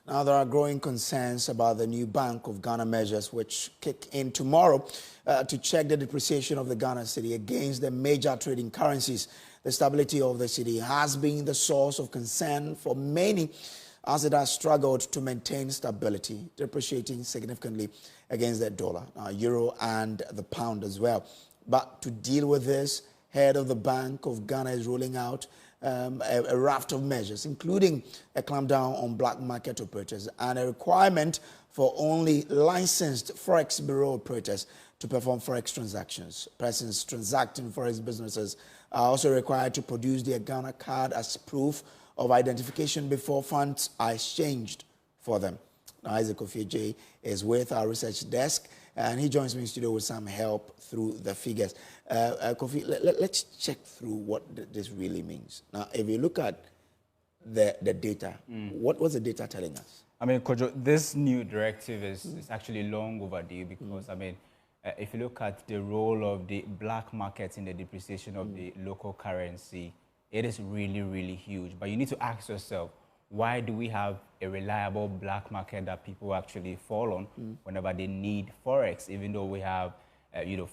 Now, there are growing concerns about the new Bank of Ghana measures, which kick in tomorrow to check the depreciation of the Ghana cedi against the major trading currencies. The stability of the cedi has been the source of concern for many, as it has struggled to maintain stability, depreciating significantly against the dollar, euro, and the pound as well. But to deal with this, head of the Bank of Ghana is rolling out a raft of measures, including a clampdown on black market operators and a requirement for only licensed forex bureau operators to perform forex transactions. Persons transacting forex businesses are also required to produce their Ghana card as proof of identification before funds are exchanged for them. Now, Isaac Ofieje is with our research desk, and he joins me in studio with some help through the figures. Kofi, let's check through what this really means. Now, if you look at the data, what's the data telling us? I mean, Kojo, this new directive is actually long overdue because, I mean, if you look at the role of the black market in the depreciation of the local currency, it is really, really huge. But you need to ask yourself, why do we have a reliable black market that people actually fall on whenever they need forex, even though we have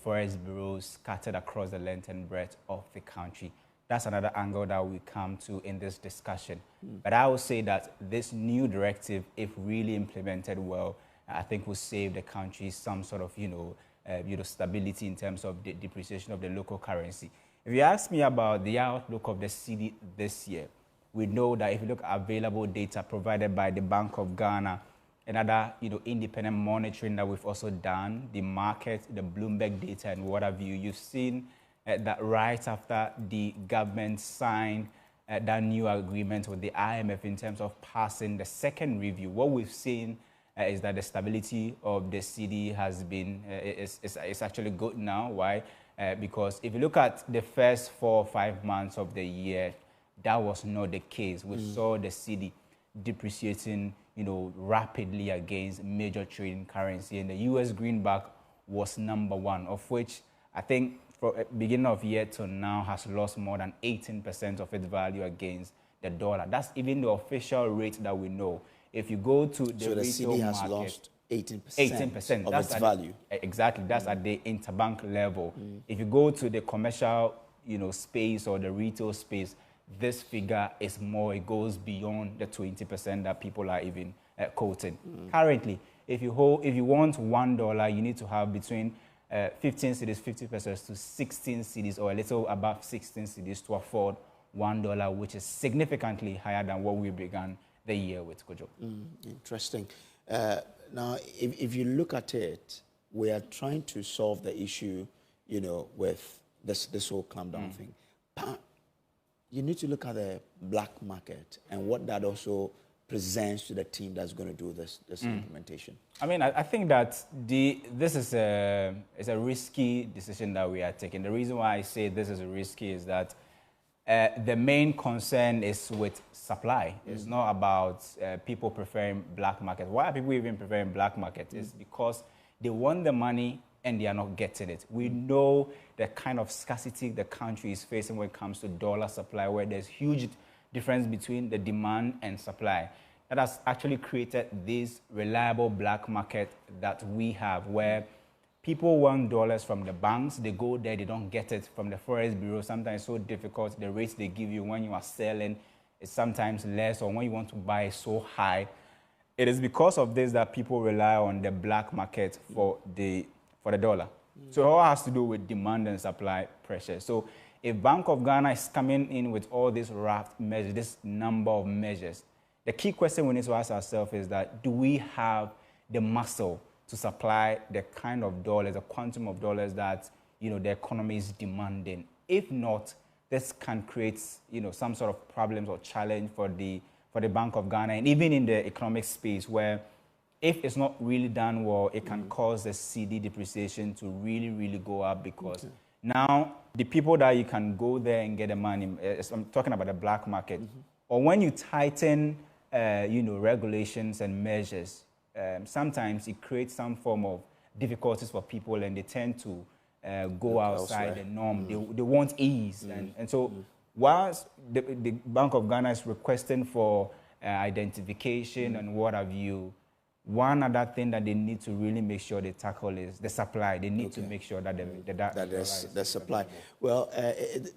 forex bureaus scattered across the length and breadth of the country? That's another angle that we come to in this discussion. But I would say that this new directive, if really implemented well, I think will save the country some sort of stability in terms of the depreciation of the local currency. If you ask me about the outlook of the cedi this year, we know that if you look at available data provided by the Bank of Ghana and other independent monitoring that we've also done, the market, the Bloomberg data and what have you, you've seen that right after the government signed that new agreement with the IMF in terms of passing the second review, what we've seen is that the stability of the cedi has been, is actually good now. Why? Because if you look at the first 4 or 5 months of the year, that was not the case. We saw the cedi depreciating, rapidly against major trading currency, and the U.S. greenback was #1, of which I think from beginning of year to now has lost more than 18% of its value against the dollar. That's even the official rate that we know. If you go to the retail cedi has market, lost 18% of its value. Exactly, that's at the interbank level. If you go to the commercial, space or the retail space, this figure is more, it goes beyond the 20% that people are even quoting. Currently, if you want $1, you need to have between 15 cedis, 50 pesos to 16 cedis, or a little above 16 cedis to afford $1, which is significantly higher than what we began the year with, Kojo. Interesting. Now, if you look at it, we are trying to solve the issue, with this whole clampdown thing. But you need to look at the black market and what that also presents to the team that's going to do this implementation. I mean, I think that this is a risky decision that we are taking. The reason why I say this is risky is that the main concern is with supply. It's not about people preferring black market. Why are people even preferring black market? It's because they want the money and they are not getting it. We know the kind of scarcity the country is facing when it comes to dollar supply, where there's huge difference between the demand and supply. That has actually created this reliable black market that we have, where people want dollars from the banks, they go there, they don't get it from the forex bureau. Sometimes it's so difficult. The rates they give you when you are selling is sometimes less, or when you want to buy is so high. It is because of this that people rely on the black market for the dollar. So it all has to do with demand and supply pressure. So if Bank of Ghana is coming in with all these raft measures, this number of measures, the key question we need to ask ourselves is that, do we have the muscle to supply the kind of dollars, the quantum of dollars that the economy is demanding? If not, this can create some sort of problems or challenge for the Bank of Ghana, and even in the economic space, where if it's not really done well, it can cause the cedi depreciation to really, really go up, because now the people that you can go there and get the money, I'm talking about the black market, or when you tighten, regulations and measures, sometimes it creates some form of difficulties for people, and they tend to go outside the norm. They want ease, and so whilst the Bank of Ghana is requesting for identification and what have you. One other thing that they need to really make sure they tackle is the supply. They need to make sure that that there's the supply. Well,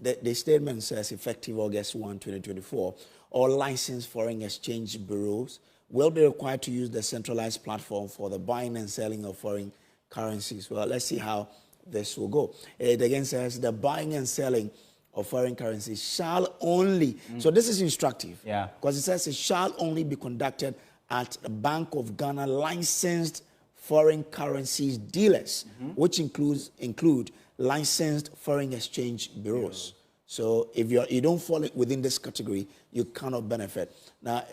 the statement says effective August 1, 2024, all licensed foreign exchange bureaus will be required to use the centralized platform for the buying and selling of foreign currencies. Well, let's see how this will go. It again says the buying and selling of foreign currencies shall only, so this is instructive, because it says it shall only be conducted at the Bank of Ghana licensed foreign currencies dealers, which include licensed foreign exchange bureaus. So if you don't fall within this category, you cannot benefit. Now,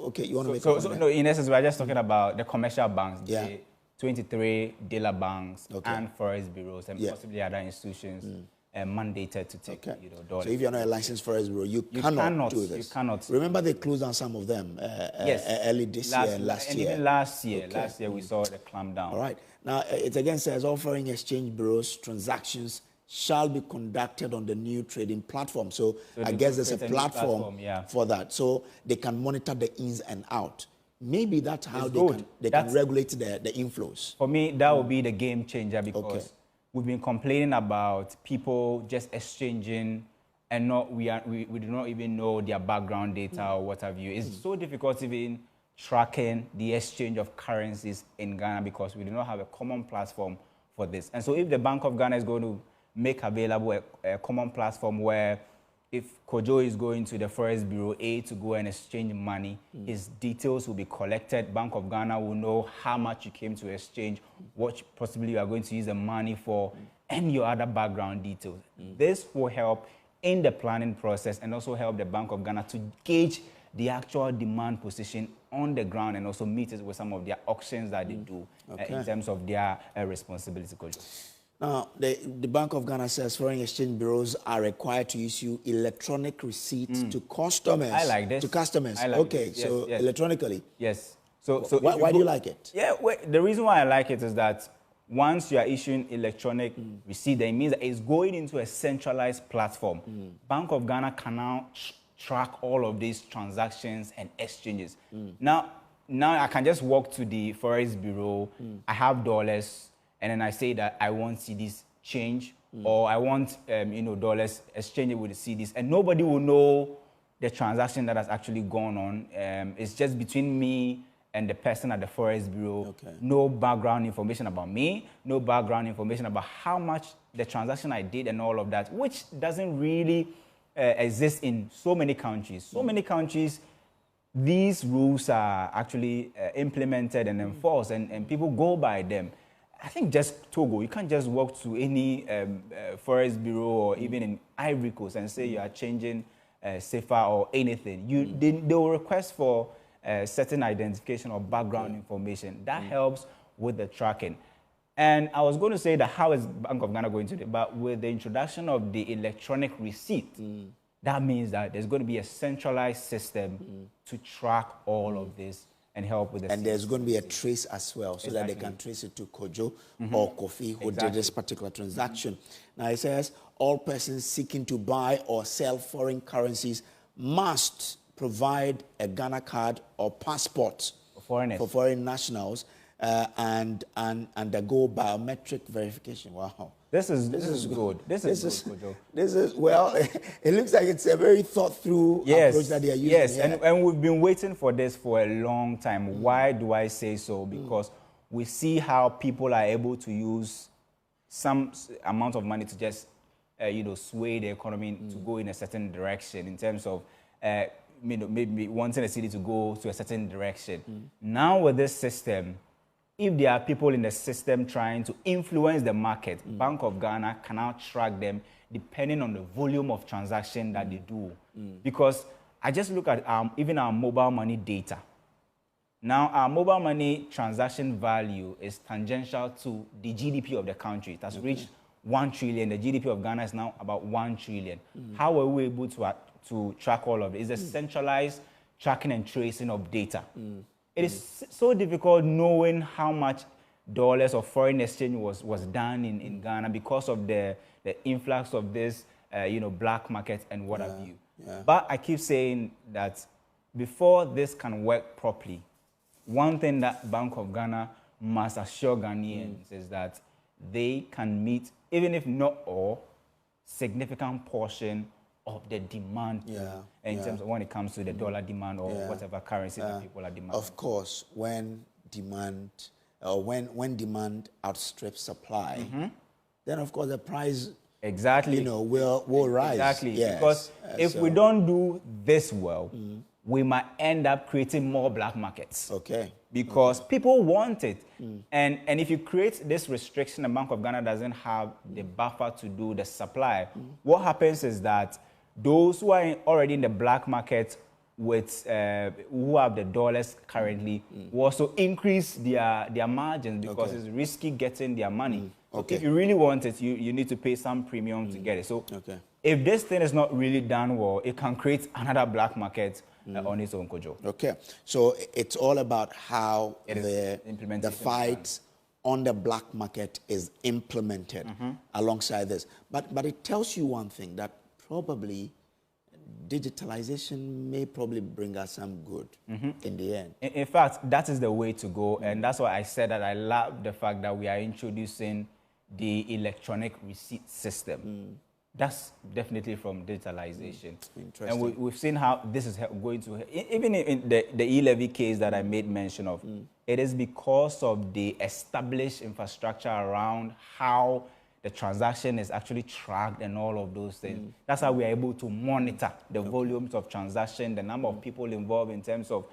okay, you want to make a comment? No, in essence, we're just talking about the commercial banks, the 23 dealer banks and forex bureaus and possibly other institutions mandated to take dollars. So if you're not a licensed forex bureau, you cannot do this. You cannot. Remember they closed down some of them early this year and last year. Even last year we saw the clamp down. All right. Now, it again says all foreign exchange bureaus transactions shall be conducted on the new trading platform. So I guess there's a platform for that. So they can monitor the ins and out. Maybe that's how they can regulate the inflows. For me, that would be the game changer because we've been complaining about people just exchanging and we do not even know their background data or what have you. It's so difficult even tracking the exchange of currencies in Ghana because we do not have a common platform for this. And so if the Bank of Ghana is going to make available a common platform where if Kojo is going to the Forex Bureau A to go and exchange money, his details will be collected. Bank of Ghana will know how much you came to exchange, what possibly you are going to use the money for, and your other background details. This will help in the planning process and also help the Bank of Ghana to gauge the actual demand position on the ground and also meet it with some of their auctions that they do in terms of their responsibility, Kojo. Now, the Bank of Ghana says foreign exchange bureaus are required to issue electronic receipts to customers. I like this. To customers. I like this. So electronically. Yes. So why do you like it? Yeah, the reason why I like it is that once you are issuing electronic receipt, that means that it's going into a centralized platform. Bank of Ghana can now track all of these transactions and exchanges. Now I can just walk to the Forex Bureau. I have dollars. And then I say that I want CDs change or I want dollars exchange with the CDs, and nobody will know the transaction that has actually gone on. It's just between me and the person at the Forex Bureau. No background information about me, no background information about how much the transaction I did and all of that, which doesn't really exist in so many countries. So many countries, these rules are actually implemented and enforced, and people go by them. I think just Togo, you can't just walk to any Forex Bureau or even in Ivory Coast and say you are changing CFA or anything. They will request for certain identification or background information. That helps with the tracking. And I was going to say that how is Bank of Ghana going to do it? But with the introduction of the electronic receipt, that means that there's going to be a centralized system to track all of this and help with the and there's going to be a trace as well, so that they can trace it to Kojo or Kofi who did this particular transaction. Now it says all persons seeking to buy or sell foreign currencies must provide a Ghana card or passport for foreign nationals and undergo biometric verification. Wow. This is good. This is good, Kojo. This is, well, it looks like it's a very thought-through approach that they are using. Yes, and we've been waiting for this for a long time. Why do I say so? Because we see how people are able to use some amount of money to just, sway the economy to go in a certain direction in terms of, maybe wanting a city to go to a certain direction. Now with this system, if there are people in the system trying to influence the market, Bank of Ghana can now track them depending on the volume of transaction that they do. Because I just look at even our mobile money data. Now, our mobile money transaction value is tangential to the GDP of the country. It has reached 1 trillion. The GDP of Ghana is now about 1 trillion. How were we able to track all of it? It's a centralized tracking and tracing of data. It is so difficult knowing how much dollars of foreign exchange was done in Ghana because of the influx of this, black market and what have you. But I keep saying that before this can work properly, one thing that Bank of Ghana must assure Ghanaians is that they can meet, even if not all, significant portion of the demand in terms of when it comes to the dollar demand or whatever currency that people are demanding. Of course, when demand outstrips supply, then of course the price will rise. Exactly. Yes. Because if we don't do this well, we might end up creating more black markets. Okay. Because people want it. And if you create this restriction, the Bank of Ghana doesn't have the buffer to do the supply. What happens is that those who are already in the black market with who have the dollars currently will also increase their margins because it's risky getting their money. Okay. If you really want it, you need to pay some premium to get it. So if this thing is not really done well, it can create another black market on its own, Kojo. Okay. So it's all about how the fight on the black market is implemented alongside this. But it tells you one thing, that probably digitalization may probably bring us some good in the end. In fact, that is the way to go. And that's why I said that I love the fact that we are introducing the electronic receipt system. That's definitely from digitalization. Interesting. And we've seen how this is going to, even in the e-levy case that I made mention of, it is because of the established infrastructure around how the transaction is actually tracked and all of those things. That's how we are able to monitor the volumes of transaction, the number of people involved in terms of,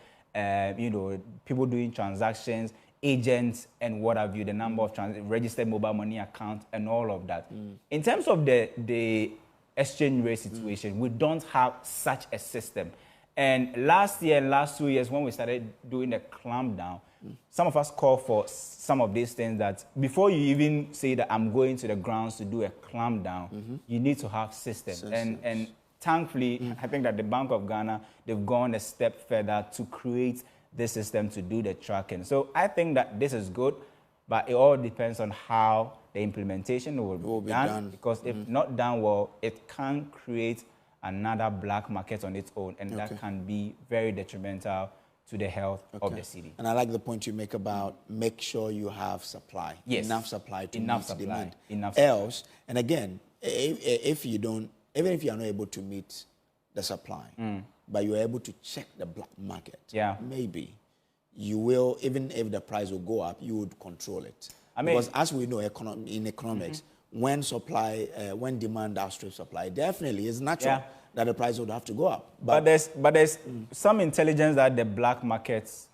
people doing transactions, agents and what have you, the number of registered mobile money accounts and all of that. In terms of the exchange rate situation, we don't have such a system. And last year and last 2 years, when we started doing the clampdown, some of us call for some of these things that before you even say that I'm going to the grounds to do a clampdown, you need to have systems. And thankfully, I think that the Bank of Ghana, they've gone a step further to create this system to do the tracking. So I think that this is good, but it all depends on how the implementation will be done. Because if not done well, it can create another black market on its own, and that can be very detrimental to the health of the city. And I like the point you make about make sure you have supply. Yes. Enough supply to Enough meet demand. Enough Else, and again, if you don't, even if you are not able to meet the supply, but you are able to check the black market, maybe you will, even if the price will go up, you would control it. Because as we know in economics, when demand outstrips supply, definitely it's natural that the price would have to go up. But there's some intelligence that the black markets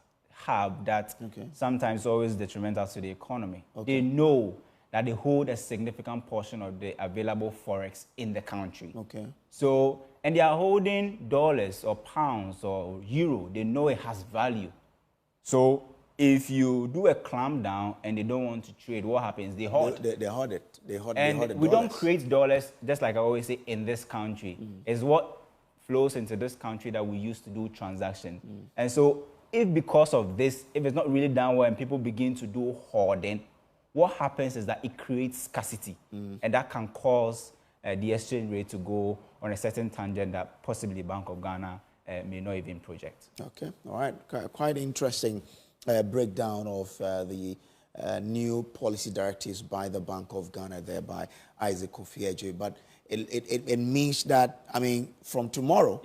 have that sometimes always detrimental to the economy. They know that they hold a significant portion of the available forex in the country. So, and they are holding dollars or pounds or euro. They know it has value. So if you do a clampdown and they don't want to trade, what happens? They hoard. They hoard it. They hoard we don't create dollars, just like I always say, in this country. It's what flows into this country that we use to do transactions. And so if because of this, if it's not really done well and people begin to do hoarding, what happens is that it creates scarcity. And that can cause the exchange rate to go on a certain tangent that possibly Bank of Ghana may not even project. Okay, all right. Quite interesting breakdown of the new policy directives by the Bank of Ghana there by Isaac Kofi. But it means that, I mean, from tomorrow,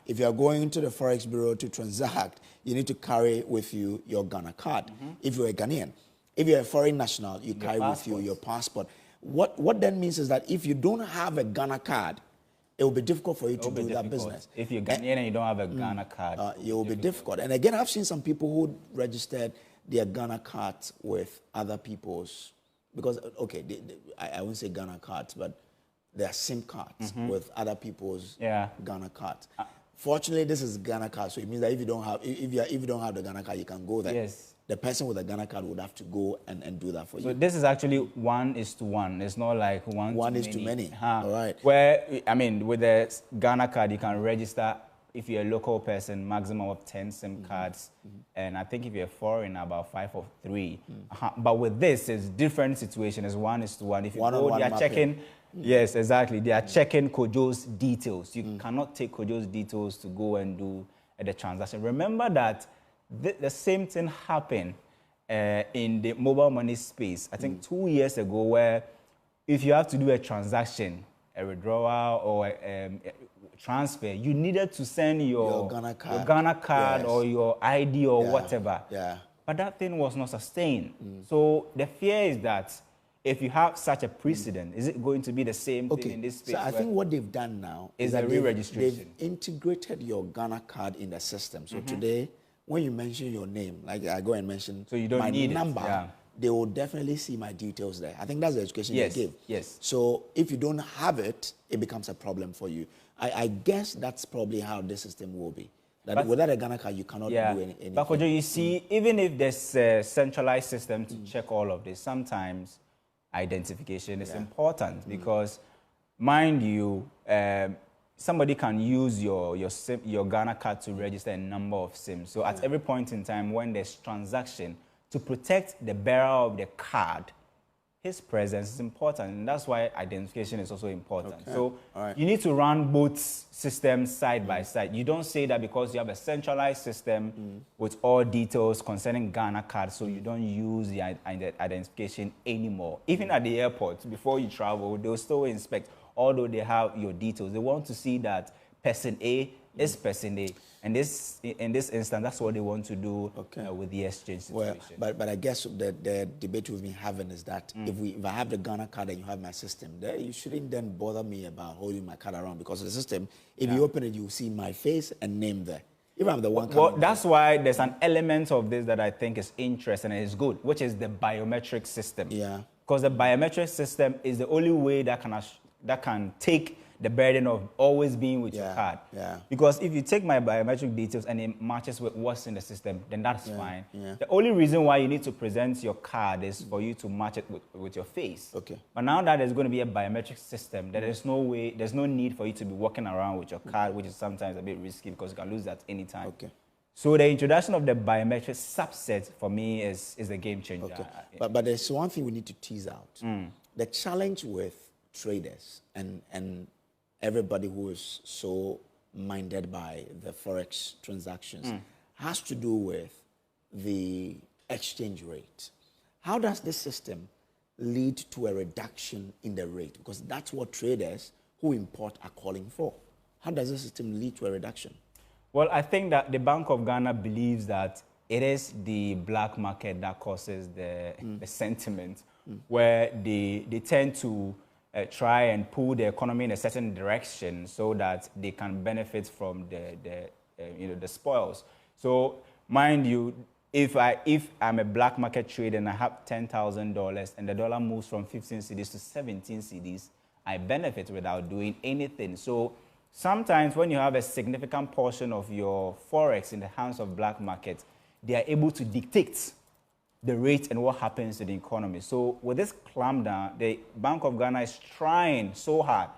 if you are going to the Forex Bureau to transact, you need to carry with you your Ghana card if you're a Ghanaian. If you're a foreign national, you carry with you your passport. What that means is that if you don't have a Ghana card, it will be difficult for you to do that business. If you're Ghanaian and you don't have a Ghana card, it will be difficult. And again, I've seen some people who registered their Ghana cards with other people's, because, I won't say Ghana cards, but they are SIM cards with other people's Ghana cards. Fortunately, this is Ghana card, so it means that if you don't have the Ghana card, you can go there. Yes. The person with a Ghana card would have to go and do that for you. So this is actually 1:1. It's not like one is to many. All right. Where, I mean, with the Ghana card, you can register, if you're a local person, maximum of 10 SIM cards. And I think if you're foreign, about 5 or 3. But with this, it's different situation. It's 1:1. If you go, they are checking. Yes, exactly. They are checking Kojo's details. You cannot take Kojo's details to go and do the transaction. Remember that the same thing happened in the mobile money space, I think 2 years ago, where if you have to do a transaction, a withdrawal or a transfer, you needed to send your Ghana card yes. or your ID or whatever. Yeah. But that thing was not sustained. So the fear is that if you have such a precedent, is it going to be the same thing in this space? So I think what they've done now is that a re-registration. They've integrated your Ghana card in the system. So today, when you mention your name, like I go and mention so you don't my need number, they will definitely see my details there. I think that's the education they give. Yes. So if you don't have it, it becomes a problem for you. I guess that's probably how this system will be. That without a Ghana card, you cannot do anything. But Kojo, you see, even if there's a centralized system to check all of this, sometimes identification is important because, mind you, somebody can use your Ghana card to register a number of SIMs. So at every point in time when there's transaction, to protect the bearer of the card, his presence is important, and that's why identification is also important. So you need to run both systems side by side. You don't say that because you have a centralized system with all details concerning Ghana cards, so you don't use the identification anymore. Even at the airport, before you travel, they'll still inspect, although they have your details. They want to see that person A is person A. And in this instance, that's what they want to do with the exchange situation. Well, but I guess the debate we've been having is that if I have the Ghana card and you have my system, then you shouldn't then bother me about holding my card around, because the system, if you open it, you will see my face and name there. If I'm the one card. Well, that's why there's an element of this that I think is interesting and is good, which is the biometric system. Yeah. Because the biometric system is the only way that can take the burden of always being with your card. Yeah. Because if you take my biometric details and it matches with what's in the system, then that's fine. Yeah. The only reason why you need to present your card is for you to match it with your face. Okay. But now that there's going to be a biometric system, there's no need for you to be walking around with your card, which is sometimes a bit risky because you can lose that anytime. Okay. So the introduction of the biometric subset for me is a game changer. Okay. But there's one thing we need to tease out. The challenge with traders and everybody who is so minded by the forex transactions has to do with the exchange rate. How does this system lead to a reduction in the rate? Because that's what traders who import are calling for. How does the system lead to a reduction? Well, I think that the Bank of Ghana believes that it is the black market that causes the sentiment, where they tend to try and pull the economy in a certain direction so that they can benefit from the spoils. So, mind you, if I'm a black market trader and I have $10,000 and the dollar moves from 15 cedis to 17 cedis, I benefit without doing anything. So sometimes when you have a significant portion of your forex in the hands of black market, they are able to dictate the rate and what happens to the economy. So with this clampdown, the Bank of Ghana is trying so hard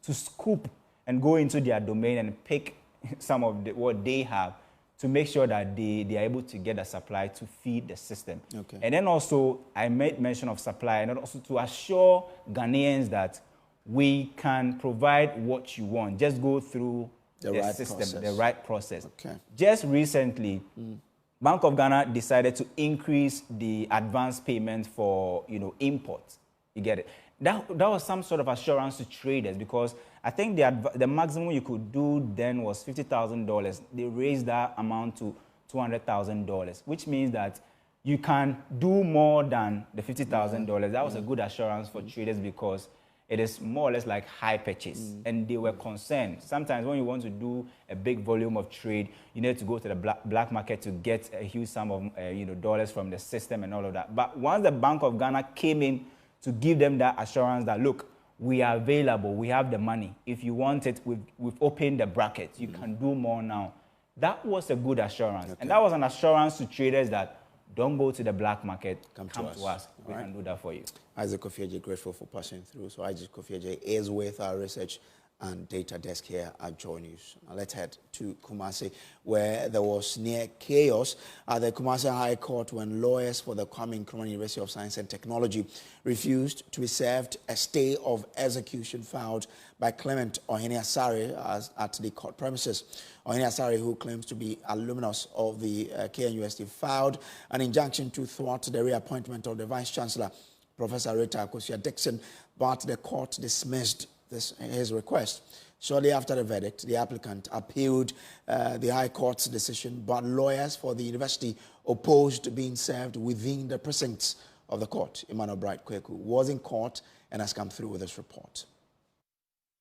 to scoop and go into their domain and pick some of what they have to make sure that they are able to get a supply to feed the system. Okay. And then also, I made mention of supply, and also to assure Ghanaians that we can provide what you want. Just go through the right system, process. the right process. Okay. Just recently, Bank of Ghana decided to increase the advance payment for imports. You get it? That was some sort of assurance to traders, because I think the maximum you could do then was $50,000. They raised that amount to $200,000, which means that you can do more than the $50,000. That was a good assurance for traders, because it is more or less like high purchase. And they were concerned. Sometimes when you want to do a big volume of trade, you need to go to the black market to get a huge sum of dollars from the system and all of that. But once the Bank of Ghana came in to give them that assurance that, look, we are available, we have the money. If you want it, we've opened the brackets. You can do more now. That was a good assurance. Okay. And that was an assurance to traders that don't go to the black market, come to us. We can do that for you. Isaac Kofi Adjei, grateful for passing through. So Isaac Kofi Adjei is with our research and data desk here at Joy News. Now let's head to Kumasi, where there was near chaos at the Kumasi High Court when lawyers for the Kwame Nkrumah University of Science and Technology refused to be served a stay of execution filed by Clement Ohene Asare at the court premises. Ohene Asare, who claims to be alumnus of the KNUST, filed an injunction to thwart the reappointment of the Vice-Chancellor, Professor Rita Akosua-Dixon, but the court dismissed his request. Shortly after the verdict, the applicant appealed the High Court's decision, but lawyers for the university opposed being served within the precincts of the court. Emmanuel Bright Kweku was in court and has come through with this report.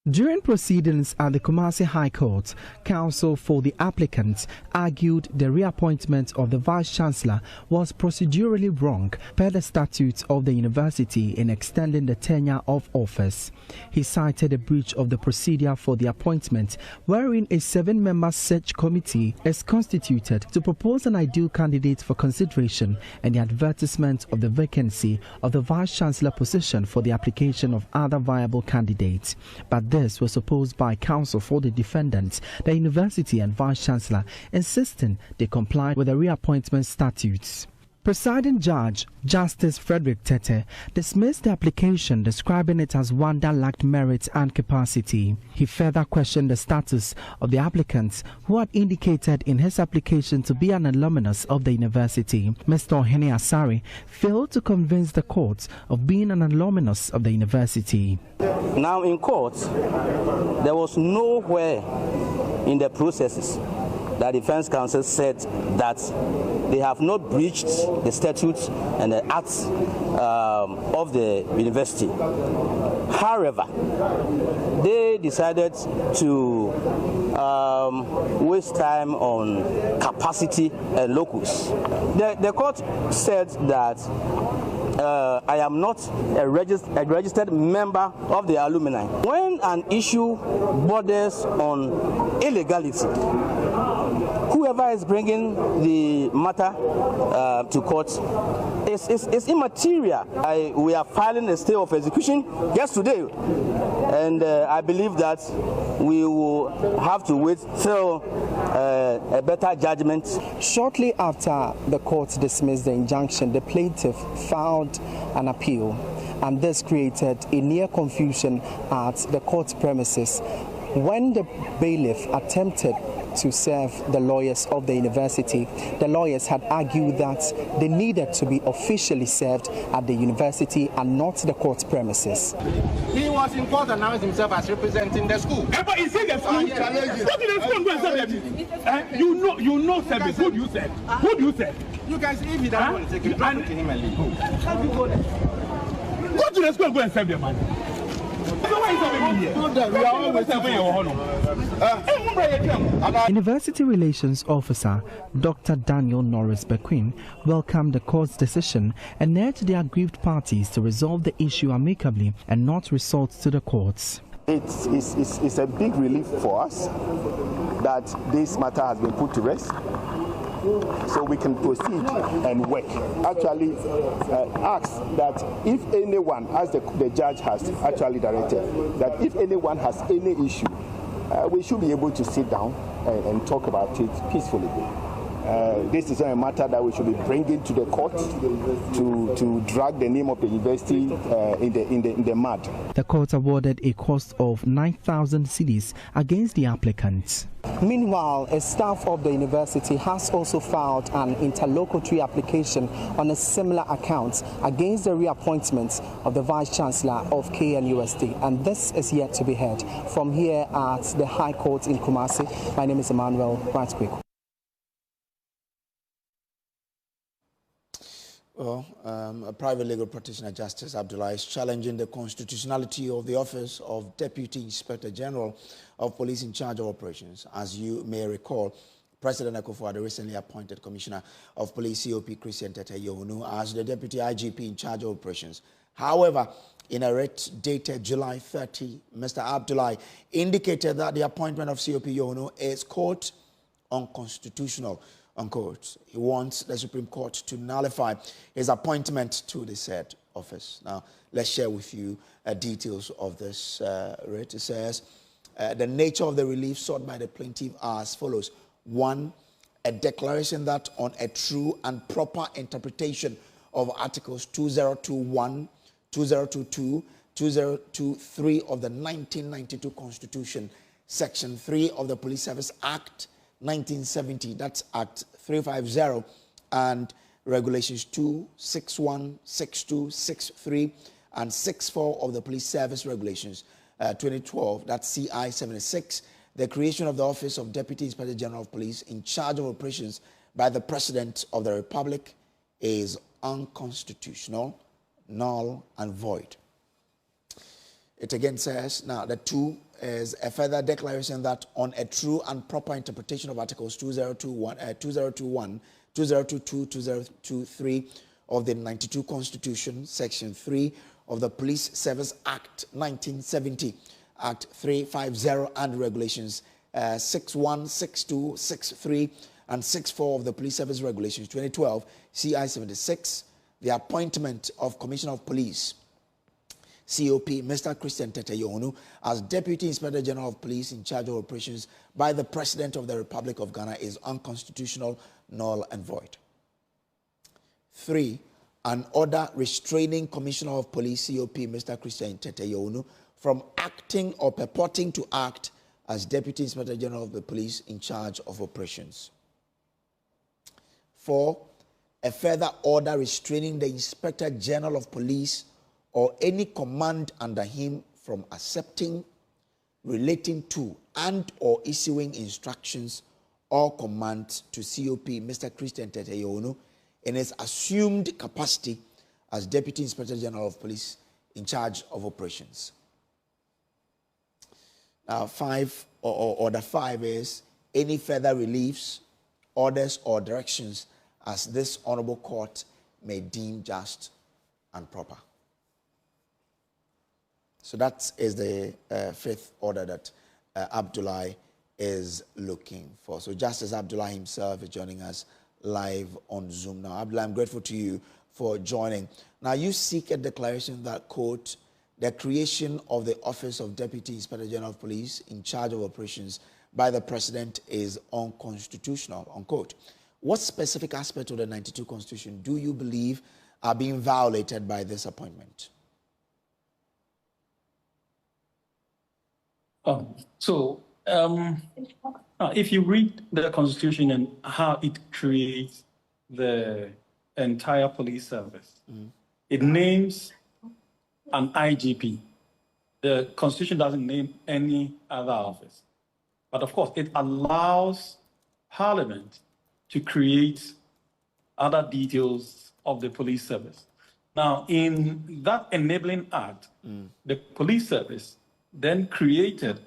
During proceedings at the Kumasi High Court, counsel for the applicants argued the reappointment of the Vice-Chancellor was procedurally wrong per the statutes of the university in extending the tenure of office. He cited a breach of the procedure for the appointment, wherein a 7-member search committee is constituted to propose an ideal candidate for consideration and the advertisement of the vacancy of the Vice-Chancellor position for the application of other viable candidates. But this was opposed by counsel for the defendants, the university and Vice-Chancellor, insisting they complied with the reappointment statutes. Presiding Judge Justice Frederick Tete dismissed the application, describing it as one that lacked merit and capacity. He further questioned the status of the applicant, who had indicated in his application to be an alumnus of the university. Mr. Ohene Asare failed to convince the court of being an alumnus of the university. Now in court, there was nowhere in the processes that defense counsel said that they have not breached the statutes and the acts of the university. However, they decided to waste time on capacity and locus. The court said that I am not a registered member of the alumni. When an issue borders on illegality, whoever is bringing the matter to court is immaterial. We are filing a stay of execution just today, and I believe that we will have to wait till a better judgment. Shortly after the court dismissed the injunction, the plaintiff filed an appeal, and this created a near confusion at the court premises when the bailiff attempted to serve the lawyers of the university. The lawyers had argued that they needed to be officially served at the university and not the court premises. He was in court and announced himself as representing the school. But is it the school? Go to the school and go and serve them. You know service. Who do you serve? Who do you serve? You guys, if he doesn't want to take it, drop it to him and leave. How do you go there? Go to the school and go and serve them, man. University Relations Officer Dr. Daniel Norris Bequin welcomed the court's decision and urged the aggrieved parties to resolve the issue amicably and not resort to the courts. It's a big relief for us that this matter has been put to rest, so we can proceed and work. Actually, ask that if anyone, as the judge has actually directed, that if anyone has any issue, we should be able to sit down and talk about it peacefully. This is not a matter that we should be bringing to the court to drag the name of the university in the mud. The court awarded a cost of 9,000 cedis against the applicants. Meanwhile, a staff of the university has also filed an interlocutory application on a similar account against the reappointment of the Vice-Chancellor of KNUST, and this is yet to be heard. From here at the High Court in Kumasi, my name is Emmanuel Bright. Well, a private legal practitioner, Justice Abdullah, is challenging the constitutionality of the office of Deputy Inspector General of Police in charge of operations. As you may recall, President Akufo-Addo recently appointed Commissioner of Police COP Christian Tete Yohunu as the Deputy IGP in charge of operations. However, in a writ dated July 30, Mr. Abdullah indicated that the appointment of COP Yohunu is, quote, unconstitutional, unquote. He wants the Supreme Court to nullify his appointment to the said office. Now, let's share with you details of this writ. It says, The nature of the relief sought by the plaintiff are as follows. 1, a declaration that on a true and proper interpretation of Articles 2021, 2022, 2023 of the 1992 Constitution, Section 3 of the Police Service Act 1970, that's Act 350, and Regulations 261, 62, 63, and 64 of the Police Service Regulations 2012, that's CI 76, the creation of the Office of Deputy Inspector General of Police in charge of operations by the President of the Republic is unconstitutional, null, and void. It again says, now the 2 is a further declaration that on a true and proper interpretation of Articles 2021, 2022, 2023 of the 92 Constitution, Section 3 of the Police Service Act 1970, Act 350, and Regulations 61, 62, 63, and 64 of the Police Service Regulations 2012, CI 76, the appointment of Commissioner of Police, COP, Mr. Christian Teteyonu, as Deputy Inspector General of Police in charge of operations by the President of the Republic of Ghana is unconstitutional, null, and void. 3, an order restraining Commissioner of Police, COP, Mr. Christian Teteyonu, from acting or purporting to act as Deputy Inspector General of the Police in charge of operations. 4, a further order restraining the Inspector General of Police or any command under him from accepting, relating to, and or issuing instructions or commands to COP Mr. Christian Teteyonu in his assumed capacity as Deputy Inspector General of Police in charge of operations. Now, 5, order 5 is any further reliefs, orders, or directions as this honorable court may deem just and proper. So that is the 5th order that Abdullah is looking for. So Justice Abdullah himself is joining us live on Zoom now. Abdullah, I'm grateful to you for joining. Now, you seek a declaration that, quote, the creation of the Office of Deputy Inspector General of Police in charge of operations by the President is unconstitutional, unquote. What specific aspect of the 92 Constitution do you believe are being violated by this appointment? If you read the Constitution and how it creates the entire police service, it names an IGP. The Constitution doesn't name any other office. But of course, it allows Parliament to create other details of the police service. Now, in that enabling act, the police service then created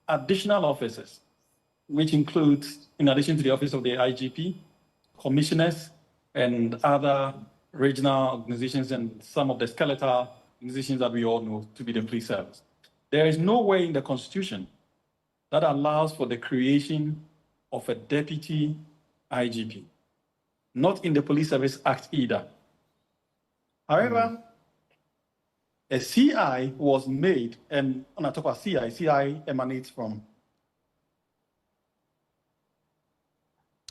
additional offices, which includes, in addition to the office of the IGP, commissioners and other regional organizations and some of the skeletal organizations that we all know to be the police service. There is no way in the Constitution that allows for the creation of a deputy IGP, not in the Police Service Act either. However, a CI was made, and when I talk about CI emanates from.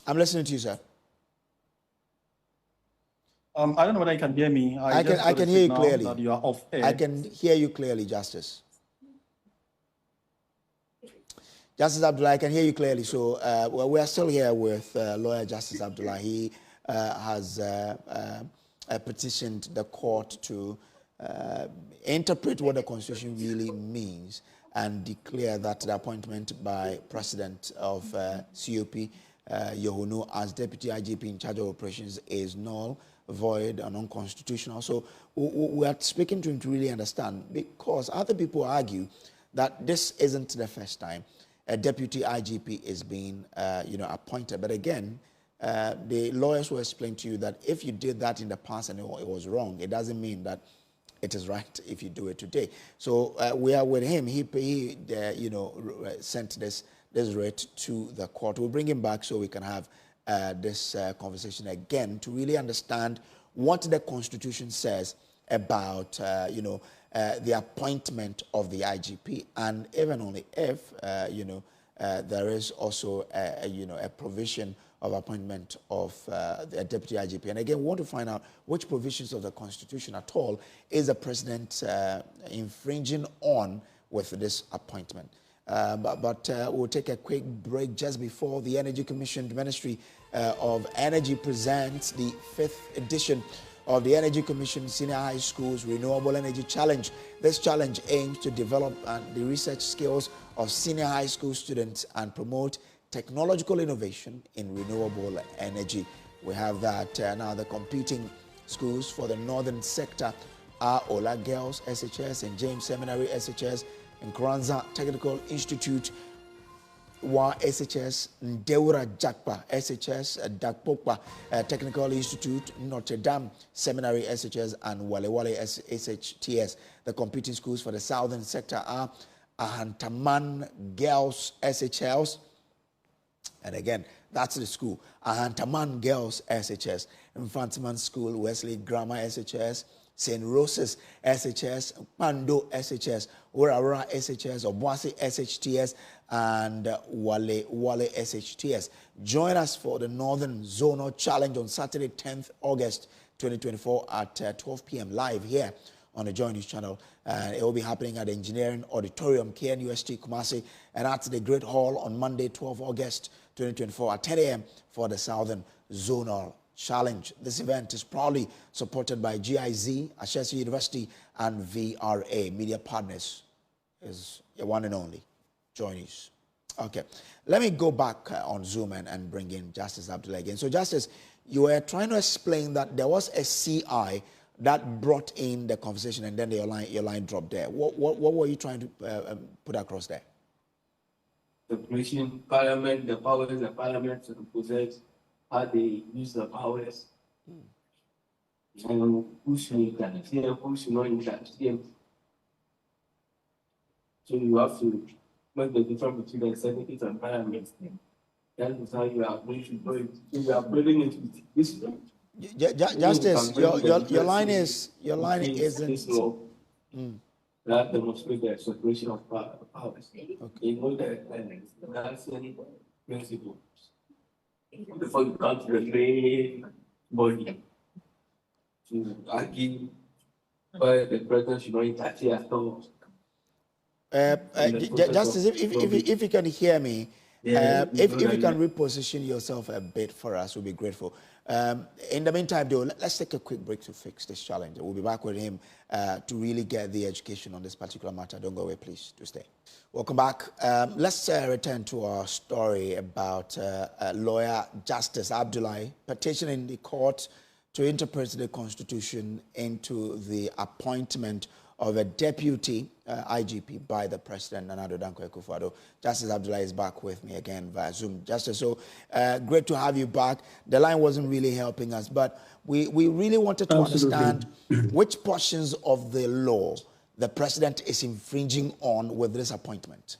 I'm listening to you, sir. I don't know whether you can hear me. I can hear you clearly. That you are off air. I can hear you clearly, Justice. Justice Abdullah, I can hear you clearly. So well, we are still here with lawyer Justice Abdullah. He has petitioned the court to interpret what the Constitution really means and declare that the appointment by President of COP, Yohunu, as Deputy IGP in charge of operations is null, void, and unconstitutional. So we are speaking to him to really understand, because other people argue that this isn't the first time a Deputy IGP is being appointed. But again, the lawyers will explain to you that if you did that in the past and it was wrong, it doesn't mean that it is right if you do it today. So we are with him. He sent this writ to the court. We'll bring him back so we can have this conversation again to really understand what the Constitution says about the appointment of the IGP, and even only if, there is also, a provision of appointment of the deputy IGP. And again, we want to find out which provisions of the Constitution at all is the president infringing on with this appointment. But we'll take a quick break just before the Energy Commission. The Ministry of Energy presents the 5th edition of the Energy Commission Senior High Schools Renewable Energy Challenge. This challenge aims to develop the research skills of senior high school students and promote technological innovation in renewable energy. We have that now. The competing schools for the northern sector are Ola Girls SHS and James Seminary SHS, and Kranza Technical Institute Wa SHS, Ndeura Jakpa SHS, Dakpokpa Technical Institute, Notre Dame Seminary SHS, and Wale Wale SHTS. The competing schools for the southern sector are Ahantaman Girls SHLs, and again, that's the school, Ahantaman Girls SHS, Infantiman School, Wesley Grammar SHS, St. Rose's SHS, Pando SHS, Ura SHS, Obuasi SHTS, and Wale SHTS. Join us for the Northern Zonal Challenge on Saturday, 10th August 2024 at 12 p.m. live here on the Joy News channel. It will be happening at the Engineering Auditorium, KNUST Kumasi, and at the Great Hall on Monday, 12 August 2024 at 10 a.m. for the Southern Zonal Challenge. This event is proudly supported by GIZ, Ashesi University, and VRA. Media partners is your one and only Joy News. Okay, let me go back on Zoom and bring in Justice Abdullah again. So, Justice, you were trying to explain that there was a CI that brought in the conversation, and then your line dropped there. What were you trying to put across there? The Commission, Parliament, the powers the Parliament to possess, how they use the powers, and who should interfere, who should not interfere. So you have to make the difference between the executive and Parliament. That is how you are going to do it. So you are building it with this law. Justice, your line isn't. This law that demonstrates the separation of powers. Okay. You know that that's any principle. Before you come to the main body to argue why the president should not interfere at all. Justice, if you can hear me, if you can reposition yourself a bit for us, we'll be grateful. In the meantime, though, let's take a quick break to fix this challenge. We'll be back with him to really get the education on this particular matter. Don't go away, please. Do stay. Welcome back. Let's return to our story about lawyer Justice Abdullah petitioning the court to interpret the Constitution into the appointment of a deputy IGP by the President, Nana Addo Dankwa Akufo-Addo. Justice Abdullah is back with me again via Zoom. Justice, so great to have you back. The line wasn't really helping us, but we really wanted to understand which portions of the law the President is infringing on with this appointment.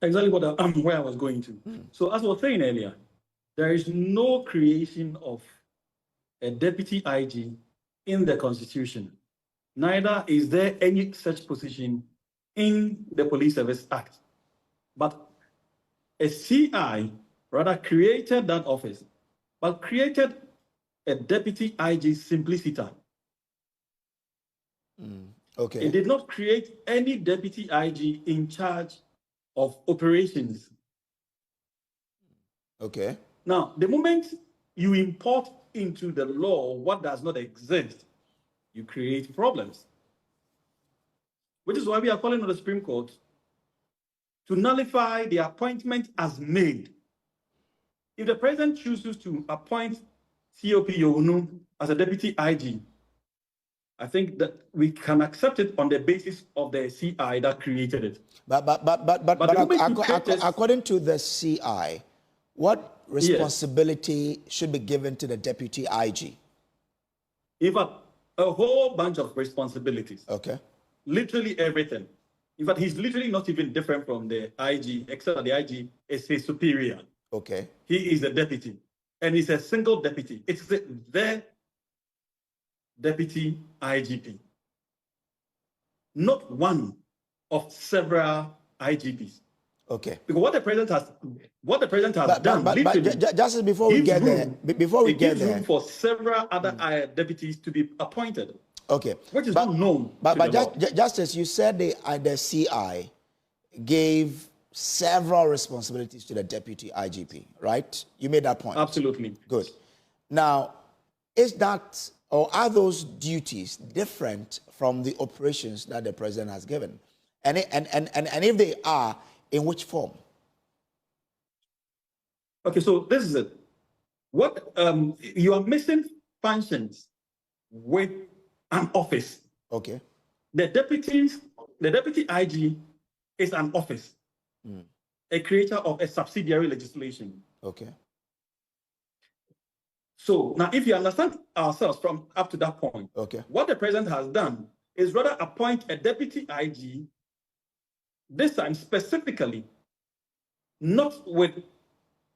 Exactly where I was going to. So as I was saying earlier, there is no creation of a deputy IG in the Constitution. Neither is there any such position in the Police Service Act. But a CI rather created that office, but created a deputy IG simpliciter. Okay. It did not create any deputy IG in charge of operations. Okay. Now, the moment you import into the law what does not exist, you create problems. Which is why we are calling on the Supreme Court to nullify the appointment as made. If the President chooses to appoint COP Yonu as a deputy IG, I think that we can accept it on the basis of the CI that created it. But according to the CI, what responsibility should be given to the deputy IG? In fact, a whole bunch of responsibilities. Okay. Literally everything. In fact, he's literally not even different from the IG, except that the IG is his superior. Okay. He is a deputy, and he's a single deputy. It's the deputy IGP. not one of several IGPs. Okay. Because what the president has done, just before we get there, gives room for several other deputies to be appointed. Okay. Which is not known. But just as you said, the CI gave several responsibilities to the deputy IGP, right? You made that point. Absolutely. Good. Now, is that, or are those duties different from the operations that the president has given? And if they are, in which form? Okay, so this is it. What you are missing functions with an office. Okay. The deputy IG is an office, a creator of a subsidiary legislation. Okay. So now, if you understand ourselves from up to that point, okay, what the president has done is rather appoint a deputy IG, this time specifically, not with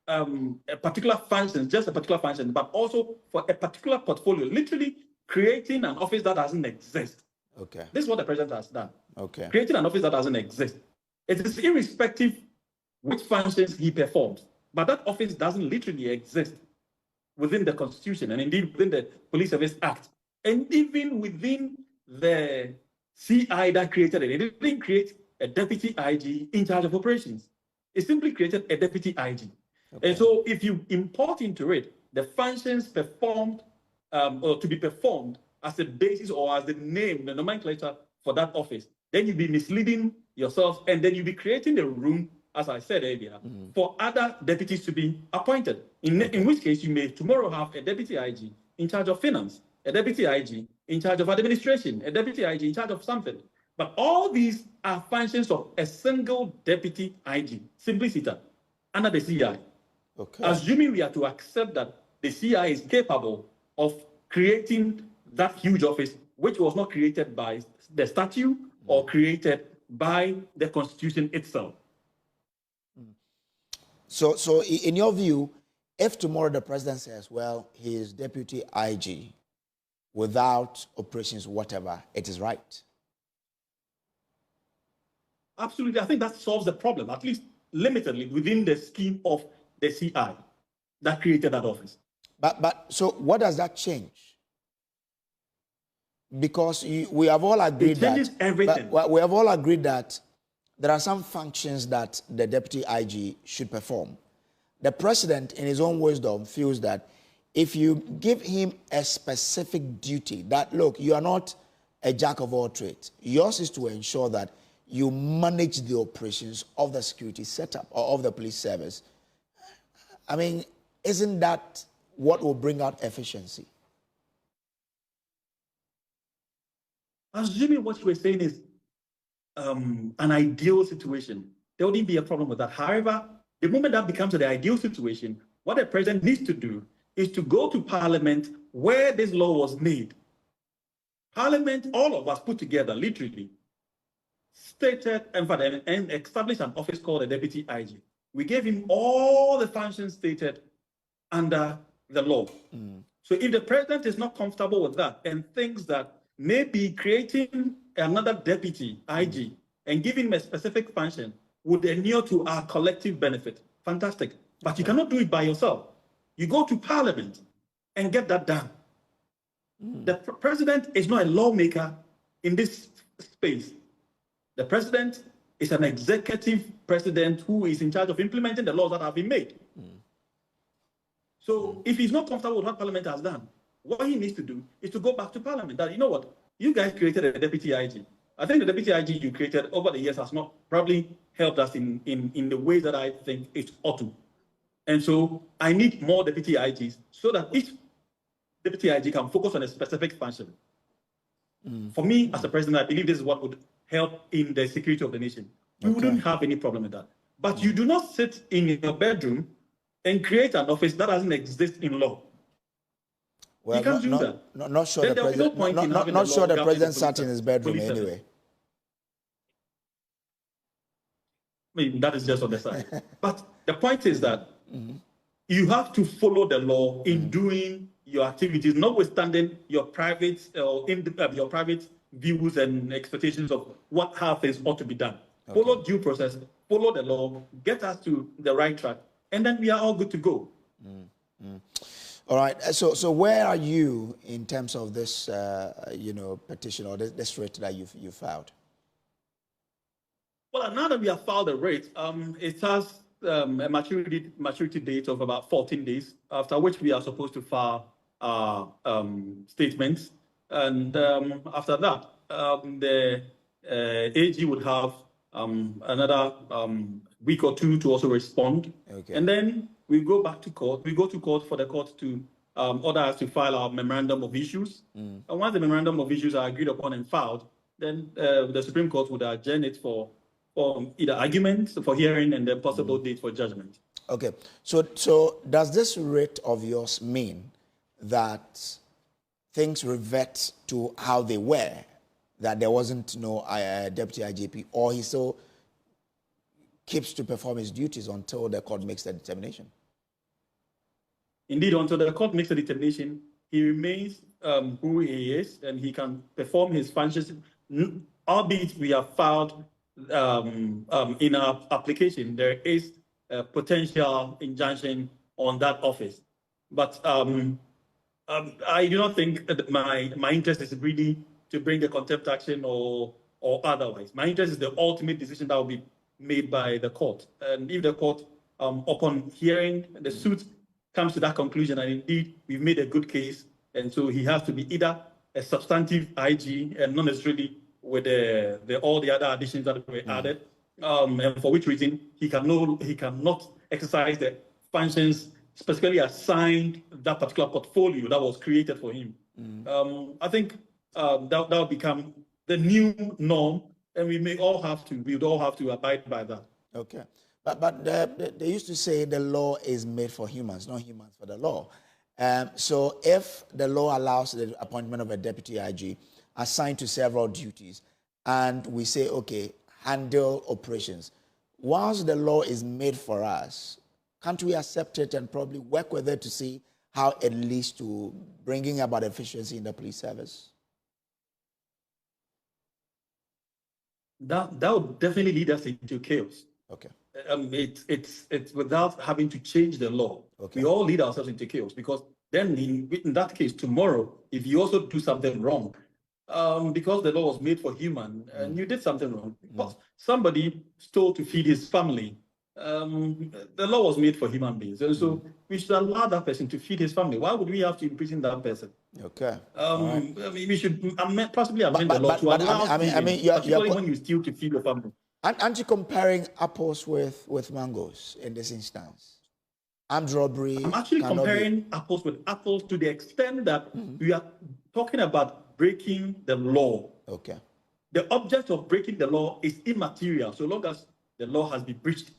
a particular function, just a particular function, but also for a particular portfolio, literally creating an office that doesn't exist. Okay. This is what the president has done. Okay. Creating an office that doesn't exist. It is irrespective which functions he performs, but that office doesn't literally exist within the Constitution and indeed within the Police Service Act, and even within the CI that created it. It didn't create a deputy IG in charge of operations. It simply created a deputy IG. Okay. And so if you import into it the functions performed or to be performed as a basis or as the name, the nomenclature for that office, then you'll be misleading yourself, and then you'll be creating the room, as I said earlier, for other deputies to be appointed. In which case, you may tomorrow have a deputy IG in charge of finance, a deputy IG in charge of administration, a deputy IG in charge of something. But all these are functions of a single deputy IG, simply seated under the CI. Okay. Assuming we are to accept that the CI is capable of creating that huge office, which was not created by the statute or created by the Constitution itself. So in your view, if tomorrow the president says, well, he is deputy IG without operations, whatever, it is right? Absolutely. I think that solves the problem, at least limitedly within the scheme of the CI that created that office. But so what does that change? Because we have all agreed that... It changes everything. We have all agreed that there are some functions that the deputy IG should perform. The president, in his own wisdom, feels that if you give him a specific duty, that, look, you are not a jack of all trades. Yours is to ensure that you manage the operations of the security setup or of the police service. I mean, isn't that what will bring out efficiency? Assuming what you were saying is an ideal situation, there wouldn't be a problem with that. However, the moment that becomes the ideal situation, what the president needs to do is to go to Parliament where this law was made. Parliament, all of us put together, literally, stated and established an office called a deputy IG. We gave him all the functions stated under the law. So if the president is not comfortable with that and thinks that maybe creating another deputy IG and giving him a specific function would inure to our collective benefit, fantastic. But you cannot do it by yourself. You go to Parliament and get that done. The president is not a lawmaker in this space. The president is an executive president who is in charge of implementing the laws that have been made. So if he's not comfortable with what Parliament has done, what he needs to do is to go back to Parliament. That, you know what, you guys created a deputy IG. I think the deputy IG you created over the years has not probably helped us in the way that I think it ought to. And so I need more deputy IGs so that each deputy IG can focus on a specific function. For me, as a president, I believe this is what would help in the security of the nation. You wouldn't have any problem with that. But you do not sit in your bedroom and create an office that doesn't exist in law. Well, you can't do that. Not sure the president. Not sure the president sat in his bedroom anyway. I mean, that is just on the side. But the point is that you have to follow the law in doing your activities, notwithstanding your private your private views and expectations of how things ought to be done. Okay. Follow due process, follow the law, get us to the right track, and then we are all good to go. All right. So where are you in terms of this, petition or this writ that you filed? Well, now that we have filed a writ, it has a maturity date of about 14 days, after which we are supposed to file statements. And after that, the AG would have another week or two to also respond. Okay. And then we go back to court. We go to court for the court to order us to file our memorandum of issues. And once the memorandum of issues are agreed upon and filed, then the Supreme Court would adjourn it for either arguments, for hearing, and then possible date for judgment. Okay. So does this writ of yours mean that things revert to how they were, that there wasn't no deputy IGP, or he still keeps to perform his duties until the court makes the determination? Indeed, until the court makes a determination, he remains who he is, and he can perform his functions, albeit we have filed in our application, there is a potential injunction on that office. But I do not think that my interest is really to bring a contempt action or otherwise. My interest is the ultimate decision that will be made by the court. And if the court, upon hearing the suit, comes to that conclusion, and indeed we've made a good case, and so he has to be either a substantive IG and not necessarily with all the other additions that were added, and for which reason he cannot exercise the functions specifically assigned that particular portfolio that was created for him. I think that will become the new norm, and we would all have to abide by that. Okay, but they used to say the law is made for humans, not humans for the law. So if the law allows the appointment of a deputy IG assigned to several duties, and we say, okay, handle operations, whilst the law is made for us, can't we accept it and probably work with it to see how it leads to bringing about efficiency in the police service? That would definitely lead us into chaos. Okay. It's without having to change the law. Okay. We all lead ourselves into chaos, because then in that case, tomorrow, if you also do something wrong, because the law was made for human, and you did something wrong, because somebody stole to feed his family, the law was made for human beings. And so we should allow that person to feed his family. Why would we have to imprison that person? Okay. Right. I mean, we should possibly amend the law to allow particularly when you steal to feed your family. Aren't you comparing apples with mangoes in this instance? Armed robbery. I'm actually comparing apples with apples to the extent that we are talking about breaking the law. Okay. The object of breaking the law is immaterial so long as the law has been breached.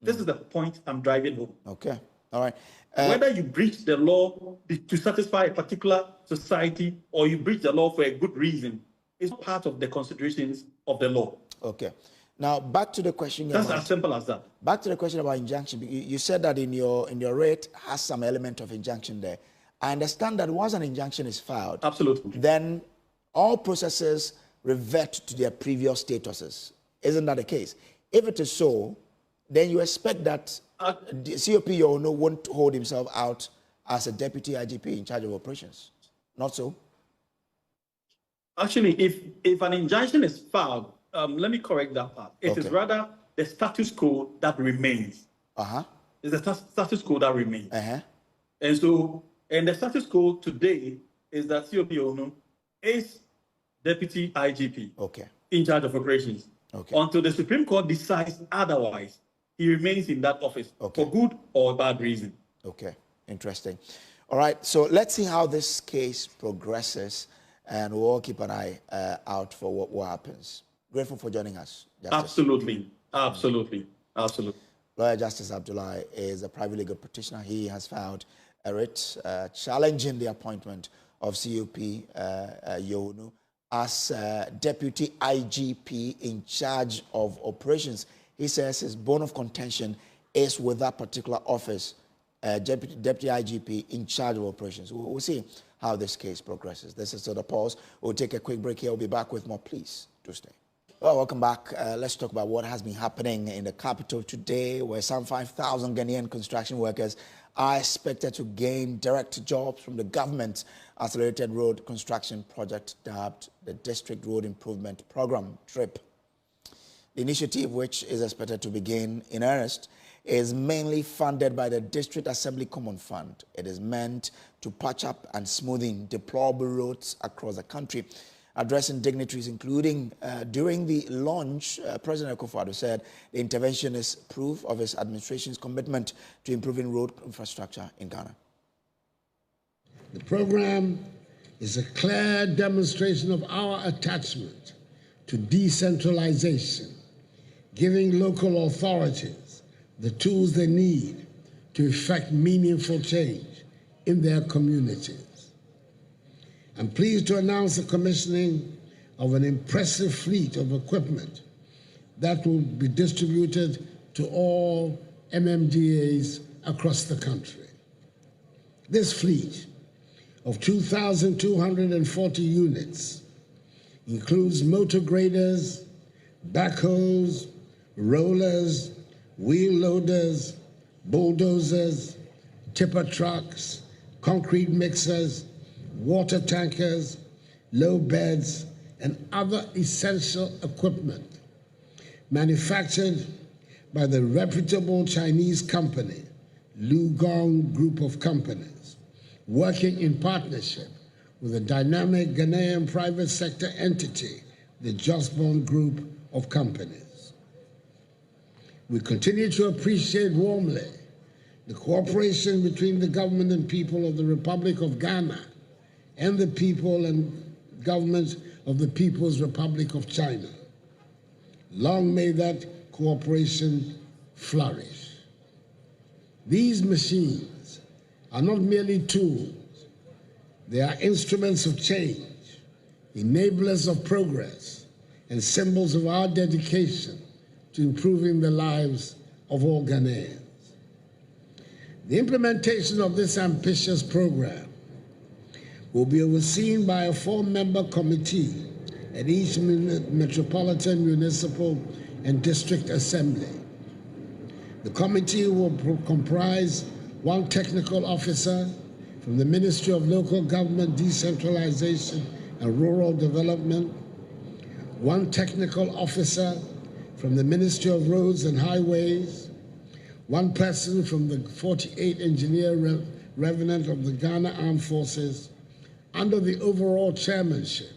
This is the point I'm driving home. Okay. All right. Whether you breach the law to satisfy a particular society or you breach the law for a good reason is part of the considerations of the law. Okay. Now, back to the question. That's as simple as that. Back to the question about injunction. You said that in your rate has some element of injunction there. I understand that once an injunction is filed, absolutely, then all processes revert to their previous statuses. Isn't that the case? If it is so, then you expect that the COP won't hold himself out as a deputy IGP in charge of operations. Not so? Actually, if an injunction is filed, let me correct that part. It is rather the status quo that remains. It's the status quo that remains. And so, the status quo today is that COP is deputy IGP in charge of operations. Until the Supreme Court decides otherwise, he remains in that office for good or bad reason. Okay, interesting. All right, so let's see how this case progresses, and we'll all keep an eye out for what happens. Grateful for joining us, Justice. Absolutely, absolutely, absolutely. Lawyer Justice Abdullahi is a private legal practitioner. He has filed a writ challenging the appointment of COP Yonu as deputy IGP in charge of operations. He says his bone of contention is with that particular office Deputy IGP in charge of operations. We'll see how this case progresses. This is the pause. We'll take a quick break here. We'll be back with more. Please do stay. Well, welcome back. Let's talk about what has been happening in the capital today, where some 5,000 Ghanaian construction workers are expected to gain direct jobs from the government's accelerated road construction project dubbed the District Road Improvement Program, DRIP. The initiative, which is expected to begin in earnest, is mainly funded by the District Assembly Common Fund. It is meant to patch up and smoothen deplorable roads across the country. Addressing dignitaries, including during the launch, President Akufo-Addo said the intervention is proof of his administration's commitment to improving road infrastructure in Ghana. The program is a clear demonstration of our attachment to decentralization, giving local authorities the tools they need to effect meaningful change in their communities. I'm pleased to announce the commissioning of an impressive fleet of equipment that will be distributed to all MMDAs across the country. This fleet of 2,240 units includes motor graders, backhoes, rollers, wheel loaders, bulldozers, tipper trucks, concrete mixers, water tankers, low beds, and other essential equipment manufactured by the reputable Chinese company, Lugong Group of Companies, working in partnership with a dynamic Ghanaian private sector entity, the Josbon Group of Companies. We continue to appreciate warmly the cooperation between the government and people of the Republic of Ghana and the people and government of the People's Republic of China. Long may that cooperation flourish. These machines are not merely tools, they are instruments of change, enablers of progress, and symbols of our dedication to improving the lives of all Ghanaians. The implementation of this ambitious program will be overseen by a 4-member committee at each metropolitan, municipal, and district assembly. The committee will comprise 1 technical officer from the Ministry of Local Government, Decentralization, and Rural Development, 1 technical officer from the Ministry of Roads and Highways, 1 person from the 48 Engineer Revenant of the Ghana Armed Forces, under the overall chairmanship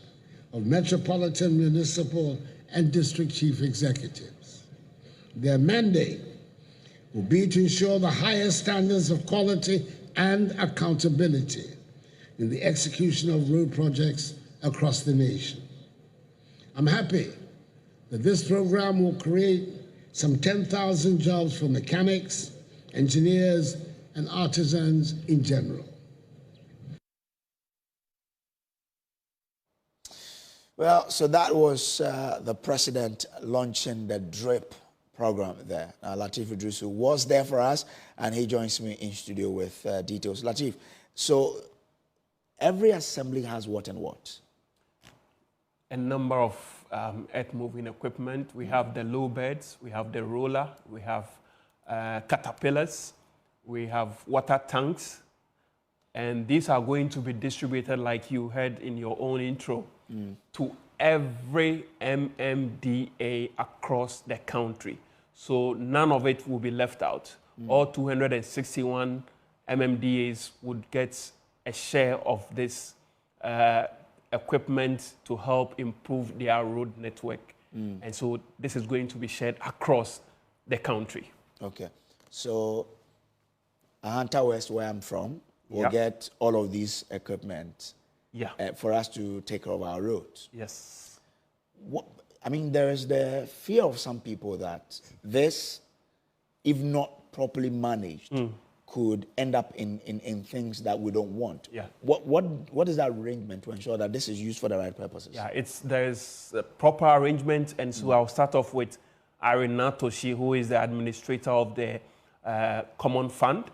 of Metropolitan, Municipal, and District Chief Executives. Their mandate will be to ensure the highest standards of quality and accountability in the execution of road projects across the nation. I'm happy that this program will create some 10,000 jobs for mechanics, engineers, and artisans in general. Well, so that was the president launching the DRIP program there. Latif Idrisu was there for us, and he joins me in studio with details. Latif, so every assembly has what and what? A number of earth-moving equipment. We have the low beds, we have the roller, we have caterpillars, we have water tanks, and these are going to be distributed, like you heard in your own intro, to every MMDA across the country. So none of it will be left out. All 261 MMDAs would get a share of this equipment to help improve their road network. And so this is going to be shared across the country. Okay. So Ahanta West, where I'm from, will get all of these equipment for us to take care of our roads. Yes. I mean, there is the fear of some people that this, if not properly managed, could end up in things that we don't want. Yeah. What is that arrangement to ensure that this is used for the right purposes? Yeah, there's a proper arrangement, and so I'll start off with Irina Toshi, who is the administrator of the Common Fund.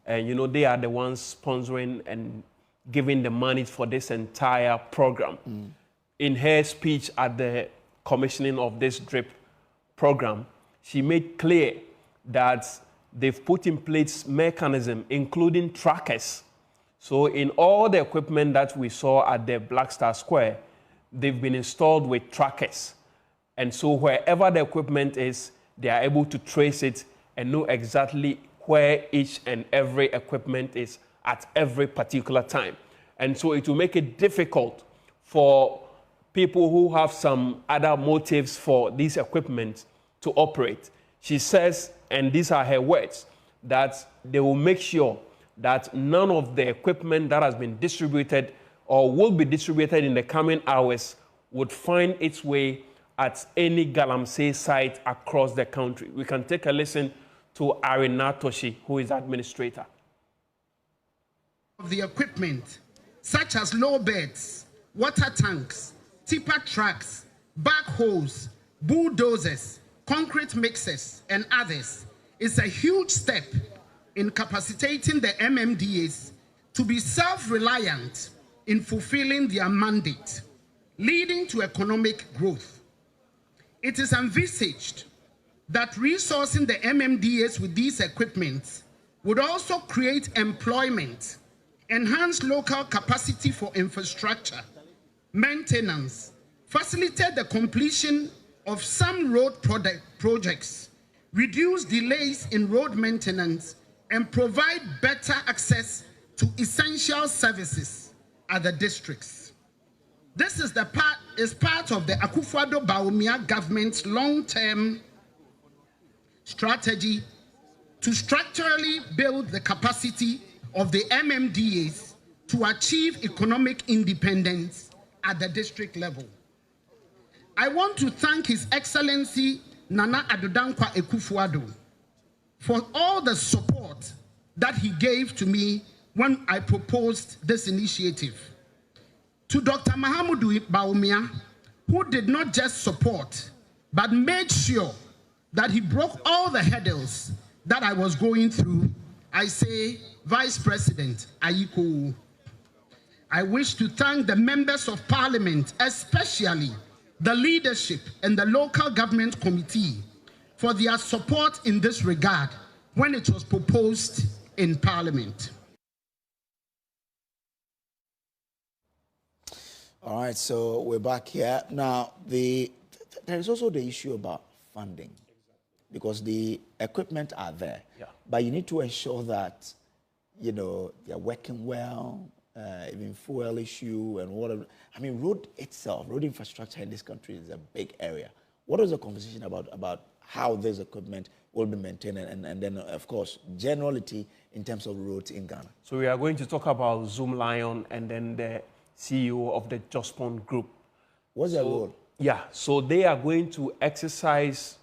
And, you know, they are the ones sponsoring and giving the money for this entire program. In her speech at the commissioning of this DRIP program, she made clear that they've put in place mechanism, including trackers. So in all the equipment that we saw at the Black Star Square, they've been installed with trackers. And so wherever the equipment is, they are able to trace it and know exactly where each and every equipment is at every particular time. And so it will make it difficult for people who have some other motives for these equipment to operate. She says, and these are her words, that they will make sure that none of the equipment that has been distributed or will be distributed in the coming hours would find its way at any Galamsey site across the country. We can take a listen to Arina Toshi, who is administrator. Of the equipment, such as low beds, water tanks, tipper trucks, backhoes, bulldozers, concrete mixers, and others, is a huge step in capacitating the MMDAs to be self-reliant in fulfilling their mandate, leading to economic growth. It is envisaged that resourcing the MMDAs with these equipments would also create employment, enhance local capacity for infrastructure, maintenance, facilitate the completion of some road projects, reduce delays in road maintenance, and provide better access to essential services at the districts. This is part of the Akufo-Addo government's long-term strategy to structurally build the capacity of the MMDAs to achieve economic independence at the district level. I want to thank His Excellency Nana Addo Dankwa Akufo-Addo for all the support that he gave to me when I proposed this initiative. To Dr. Mahamudu Bawumia, who did not just support, but made sure that he broke all the hurdles that I was going through, I say, Vice President Ayiko. I wish to thank the members of Parliament, especially the leadership and the local government committee, for their support in this regard when it was proposed in Parliament. All right, so we're back here. Now, there is also the issue about funding, because the equipment are there, but you need to ensure that, you know, they're working well, even fuel issue and whatever. I mean, road infrastructure in this country is a big area. What is the conversation about how this equipment will be maintained, and then, of course, generality in terms of roads in Ghana? So we are going to talk about Zoom Lion and then the CEO of the Jospon Group. What's their role? Yeah, so they are going to exercise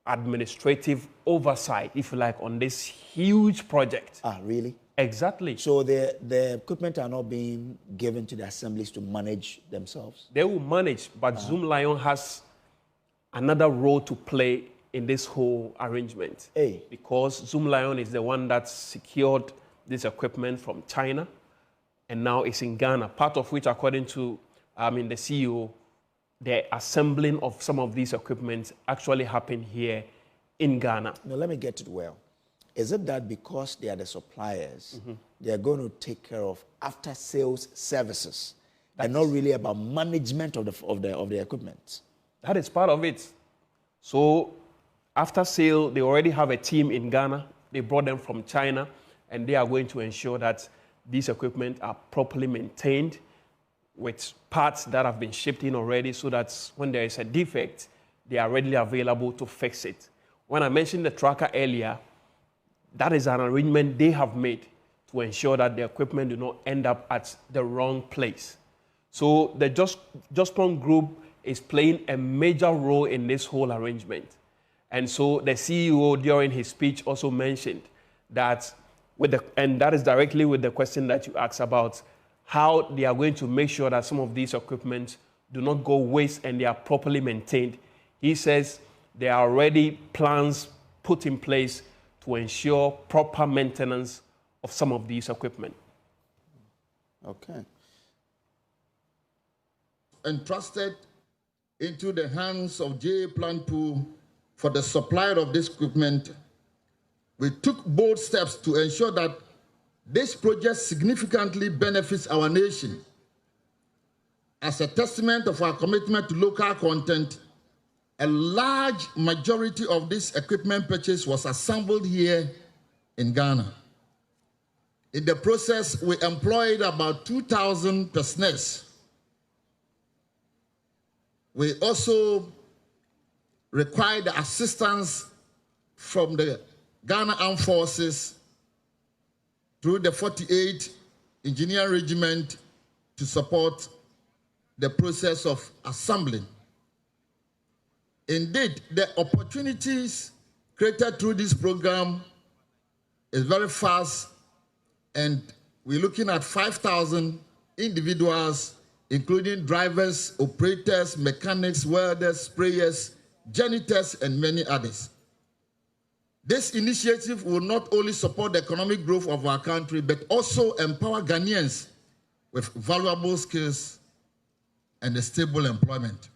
administrative oversight, if you like, on this huge project. Ah, really? Exactly. So the equipment are not being given to the assemblies to manage themselves? They will manage, but Zoom Lion has another role to play in this whole arrangement. Hey. Because Zoom Lion is the one that secured this equipment from China, and now it's in Ghana, part of which, according to the CEO, the assembling of some of these equipment actually happened here in Ghana. Now, let me get it well. Is it that because they are the suppliers, they are going to take care of after-sales services and not really about management of the equipment? That is part of it. So after sale, they already have a team in Ghana. They brought them from China, and they are going to ensure that these equipment are properly maintained with parts that have been shipped in already, so that when there is a defect, they are readily available to fix it. When I mentioned the tracker earlier, that is an arrangement they have made to ensure that the equipment do not end up at the wrong place. So the Jospon Group is playing a major role in this whole arrangement. And so the CEO during his speech also mentioned that, and that is directly with the question that you asked about how they are going to make sure that some of these equipment do not go waste and they are properly maintained. He says there are already plans put in place to ensure proper maintenance of some of these equipment. Okay. Entrusted into the hands of J. Planpool for the supply of this equipment, we took bold steps to ensure that this project significantly benefits our nation. As a testament of our commitment to local content, a large majority of this equipment purchase was assembled here in Ghana. In the process, we employed about 2,000 personnel. We also required assistance from the Ghana Armed Forces through the 48th Engineer Regiment to support the process of assembling. Indeed, the opportunities created through this program is very fast, and we're looking at 5,000 individuals, including drivers, operators, mechanics, welders, sprayers, janitors, and many others. This initiative will not only support the economic growth of our country, but also empower Ghanaians with valuable skills and a stable employment.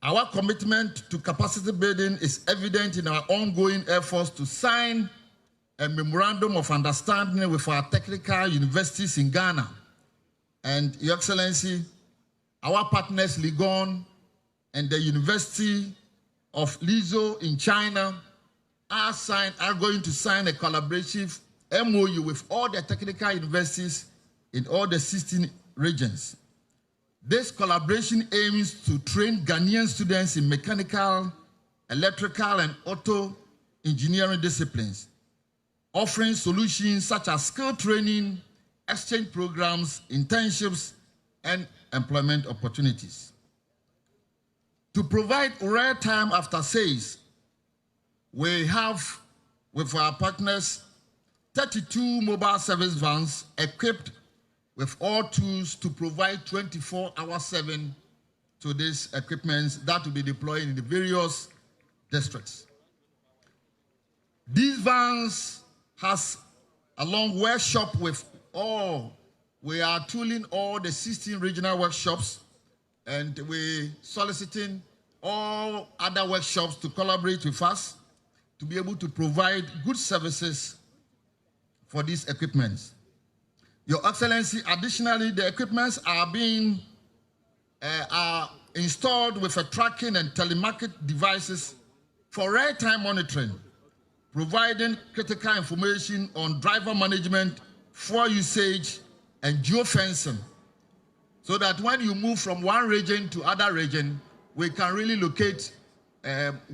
Our commitment to capacity building is evident in our ongoing efforts to sign a memorandum of understanding with our technical universities in Ghana. And Your Excellency, our partners Legon and the University of Lizhou in China are going to sign a collaborative MOU with all the technical universities in all the 16 regions. This collaboration aims to train Ghanaian students in mechanical, electrical, and auto engineering disciplines, offering solutions such as skill training, exchange programs, internships, and employment opportunities. To provide real-time after-sales, we have, with our partners, 32 mobile service vans equipped with all tools to provide 24/7 to these equipments that will be deployed in the various districts. These vans has a long workshop with we are tooling all the 16 regional workshops, and we're soliciting all other workshops to collaborate with us to be able to provide good services for these equipments. Your Excellency, additionally, the equipments are being installed with a tracking and telemarket devices for real-time monitoring, providing critical information on driver management, fuel usage, and geofencing, so that when you move from one region to other region, we can really locate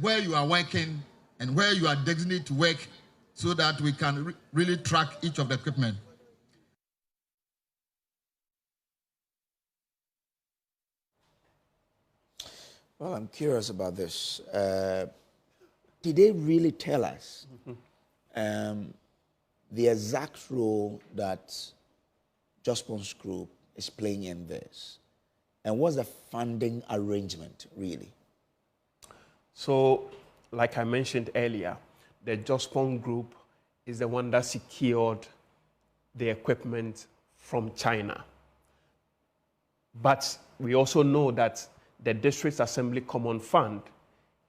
where you are working and where you are designated to work, so that we can really track each of the equipment. Well, I'm curious about this. Did they really tell us the exact role that Jospons Group is playing in this? And what's the funding arrangement, really? So, like I mentioned earlier, the Jospons Group is the one that secured the equipment from China. But we also know that the District Assembly Common Fund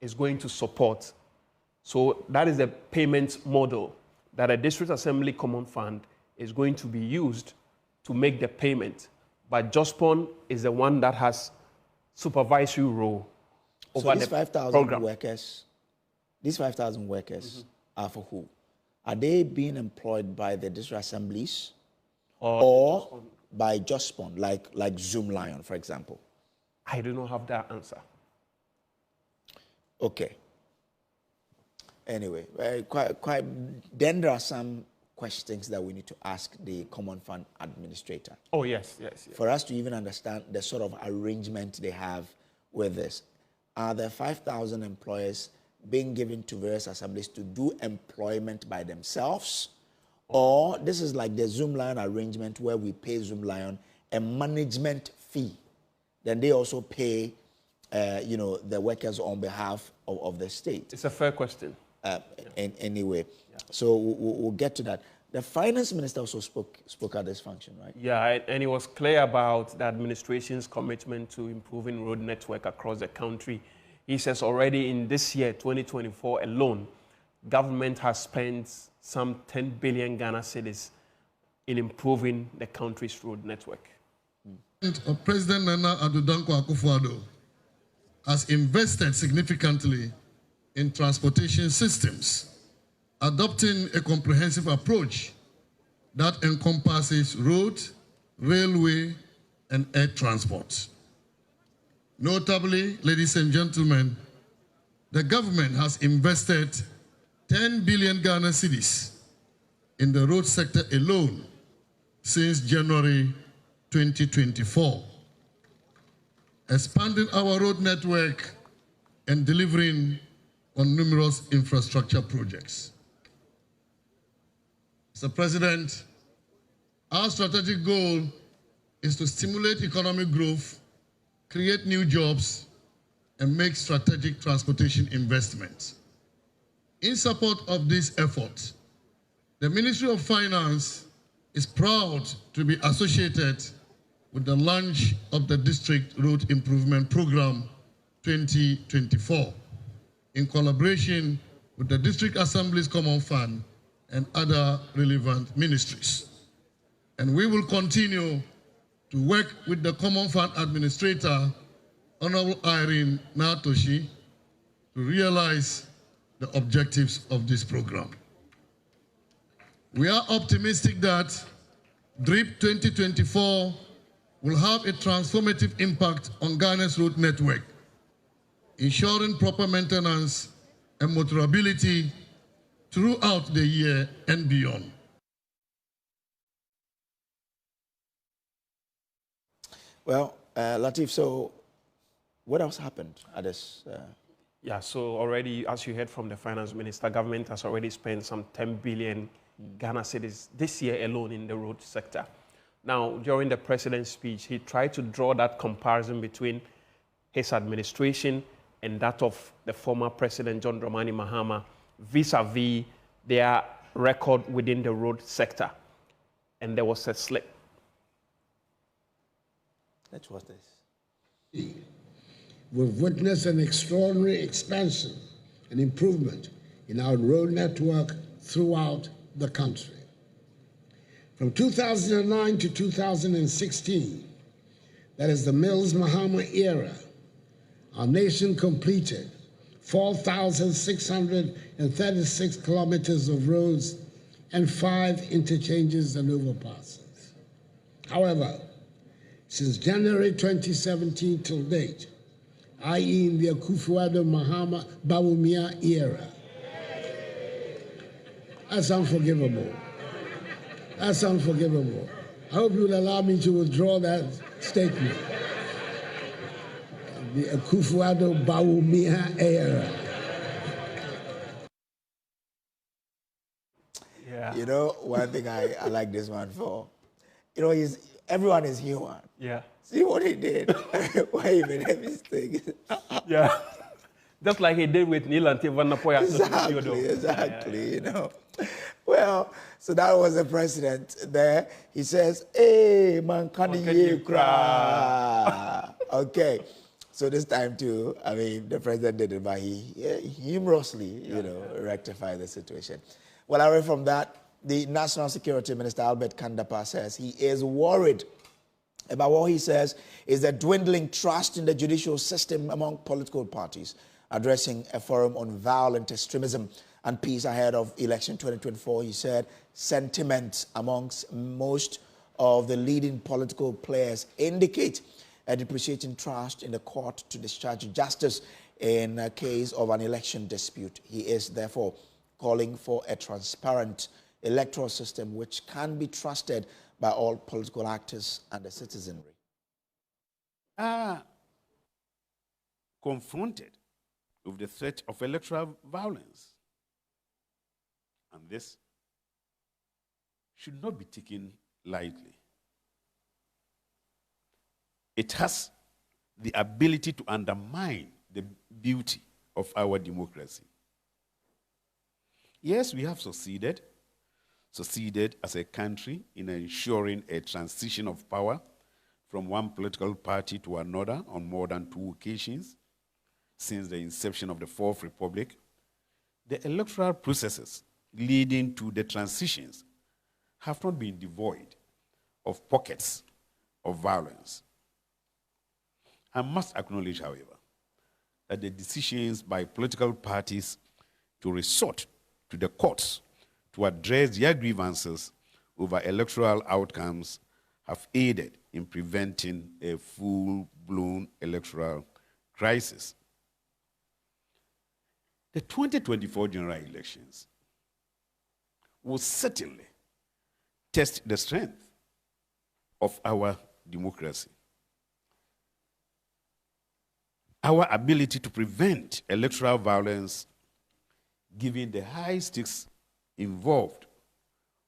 is going to support. So that is the payment model that a District Assembly Common Fund is going to be used to make the payment. But Jospon is the one that has supervisory role over these the 5,000 program. workers, these 5,000 workers are for who? Are they being employed by the district assemblies or by Jospon, like Zoom Lion, for example? I do not have that answer. Okay. Anyway, then there are some questions that we need to ask the Common Fund Administrator. Oh, yes. For us to even understand the sort of arrangement they have with this. Are the 5,000 employers being given to various assemblies to do employment by themselves? Or this is like the Zoom Lion arrangement where we pay Zoom Lion a management fee. Then they also pay, the workers on behalf of the state. It's a fair question. anyway. So we'll get to that. The finance minister also spoke at this function, right? Yeah, and he was clear about the administration's commitment to improving road network across the country. He says already in this year, 2024 alone, government has spent some 10 billion Ghana cedis in improving the country's road network. President Nana Addo Dankwa Akufo-Addo has invested significantly in transportation systems, adopting a comprehensive approach that encompasses road, railway, and air transport. Notably, ladies and gentlemen, the government has invested 10 billion Ghana cedis in the road sector alone since January 2024, expanding our road network and delivering on numerous infrastructure projects. Mr. President, our strategic goal is to stimulate economic growth, create new jobs, and make strategic transportation investments. In support of this effort, the Ministry of Finance is proud to be associated with the launch of the District Road Improvement Program 2024 in collaboration with the District Assembly's Common Fund and other relevant ministries. And we will continue to work with the Common Fund Administrator, Honorable Irene Natoshi, to realize the objectives of this program. We are optimistic that DRIP 2024 will have a transformative impact on Ghana's road network, ensuring proper maintenance and motorability throughout the year and beyond. Well, Latif, so what else happened at this? Yeah, so already, as you heard from the finance minister, government has already spent some 10 billion Ghana cedis this year alone in the road sector. Now, during the president's speech, he tried to draw that comparison between his administration and that of the former president, John Dramani Mahama, vis-a-vis their record within the road sector. And there was a slip. Let's watch this. We've witnessed an extraordinary expansion and improvement in our road network throughout the country. From 2009 to 2016, that is the Mills-Mahama era, our nation completed 4,636 kilometers of roads and 5 interchanges and overpasses. However, since January 2017 till date, i.e. in the Akufo-Addo Mahama Bawumia era, that's unforgivable. That's unforgivable. I hope you will allow me to withdraw that statement. The Akufo-Addo Bawumia era. Yeah. You know, one thing I like this one for, you know, everyone is human. Yeah. See what he did? Why he made a mistake? Yeah. Just like he did with Neil and Van Napoya. Exactly, you know. Well, so that was the president there. He says, hey, man, can you cry? Okay. So this time too, I mean, the president did it, but he humorously, rectified the situation. Well, away from that, the National Security Minister, Albert Kandapa, says he is worried about what he says is the dwindling trust in the judicial system among political parties, addressing a forum on violent extremism and peace ahead of election 2024. He said sentiments amongst most of the leading political players indicate a depreciating trust in the court to discharge justice in a case of an election dispute. He is therefore calling for a transparent electoral system which can be trusted by all political actors and the citizenry. Are confronted with the threat of electoral violence. And this should not be taken lightly. It has the ability to undermine the beauty of our democracy. Yes, we have succeeded as a country in ensuring a transition of power from one political party to another on more than 2 occasions since the inception of the Fourth Republic. The electoral processes leading to the transitions have not been devoid of pockets of violence. I must acknowledge, however, that the decisions by political parties to resort to the courts to address their grievances over electoral outcomes have aided in preventing a full-blown electoral crisis. The 2024 general elections will certainly test the strength of our democracy. Our ability to prevent electoral violence, given the high stakes involved,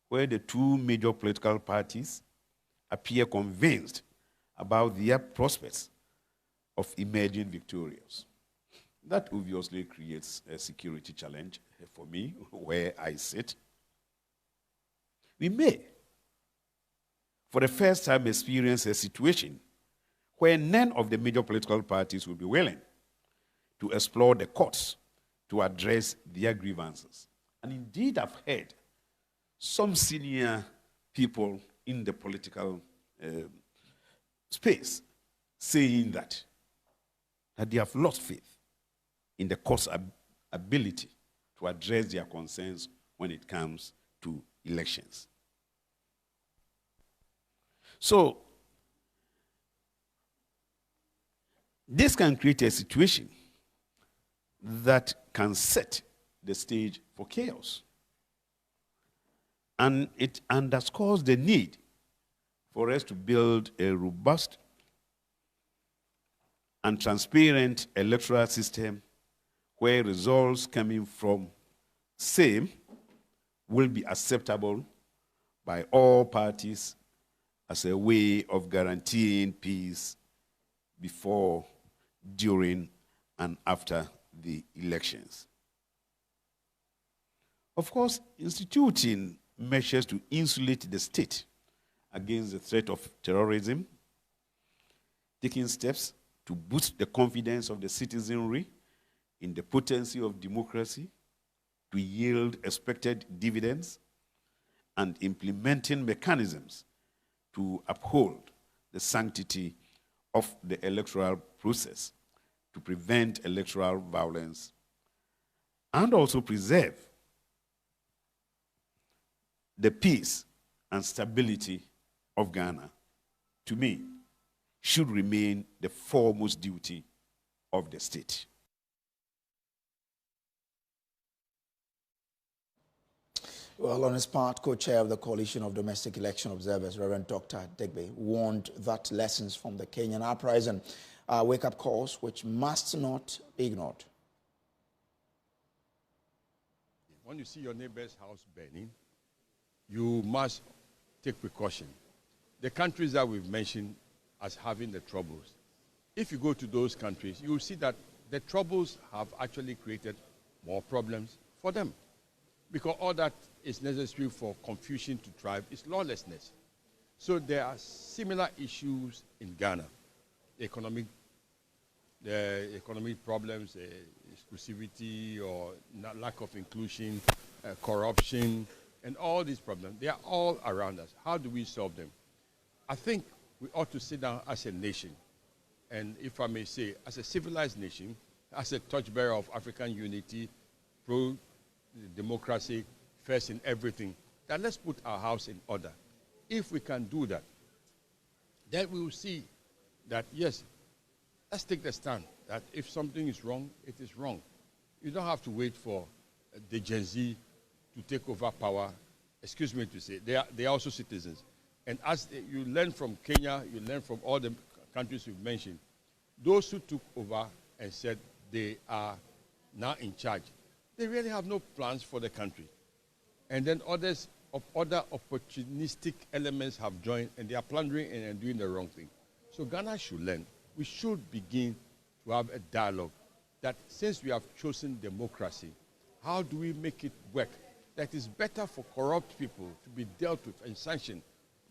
where the 2 major political parties appear convinced about their prospects of emerging victorious. That obviously creates a security challenge for me, where I sit. We may, for the first time, experience a situation where none of the major political parties will be willing to explore the courts to address their grievances. And indeed, I've heard some senior people in the political space saying that they have lost faith in the court's ability to address their concerns when it comes to elections. So, this can create a situation that can set the stage for chaos. And it underscores the need for us to build a robust and transparent electoral system where results coming from same will be acceptable by all parties as a way of guaranteeing peace before, during, and after the elections. Of course, instituting measures to insulate the state against the threat of terrorism, taking steps to boost the confidence of the citizenry in the potency of democracy to yield expected dividends, and implementing mechanisms to uphold the sanctity of the electoral process to prevent electoral violence and also preserve the peace and stability of Ghana, to me, should remain the foremost duty of the state. Well, on his part, co-chair of the Coalition of Domestic Election Observers, Reverend Dr. Degbe, warned that lessons from the Kenyan uprising are wake-up calls which must not be ignored. When you see your neighbor's house burning, you must take precaution. The countries that we've mentioned as having the troubles, if you go to those countries, you will see that the troubles have actually created more problems for them. Because all that is necessary for confusion to thrive is lawlessness. So there are similar issues in Ghana. The economic problems, exclusivity or lack of inclusion, corruption, and all these problems, they are all around us. How do we solve them? I think we ought to sit down as a nation, and if I may say, as a civilized nation, as a torchbearer of African unity, pro-democracy, first in everything, that let's put our house in order. If we can do that, then we will see that, yes, let's take the stand that if something is wrong, it is wrong. You don't have to wait for the Gen Z to take over power. Excuse me to say, they are also citizens. And as you learn from Kenya, you learn from all the countries we've mentioned, those who took over and said they are now in charge, they really have no plans for the country. And then other opportunistic elements have joined, and they are plundering and doing the wrong thing. So Ghana should learn. We should begin to have a dialogue that since we have chosen democracy, How do we make it work? That is better for corrupt people to be dealt with and sanctioned,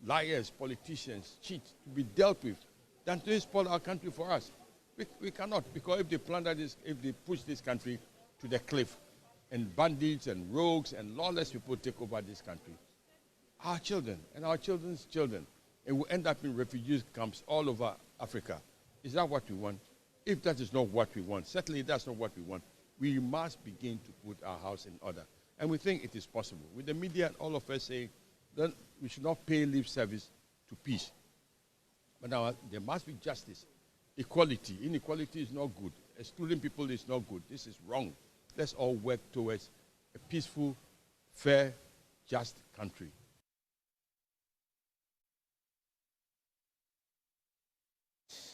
liars, politicians, cheats, to be dealt with, than to spoil our country for us. We cannot, because if they plunder this, if they push this country to the cliff, and bandits and rogues and lawless people take over this country, our children and our children's children, it will end up in refugee camps all over Africa. Is that what we want? If that is not what we want, certainly that's not what we want, we must begin to put our house in order. And we think it is possible. With the media and all of us saying that we should not pay lip service to peace. But now there must be justice, equality. Inequality is not good. Excluding people is not good. This is wrong. Let's all work towards a peaceful, fair, just country.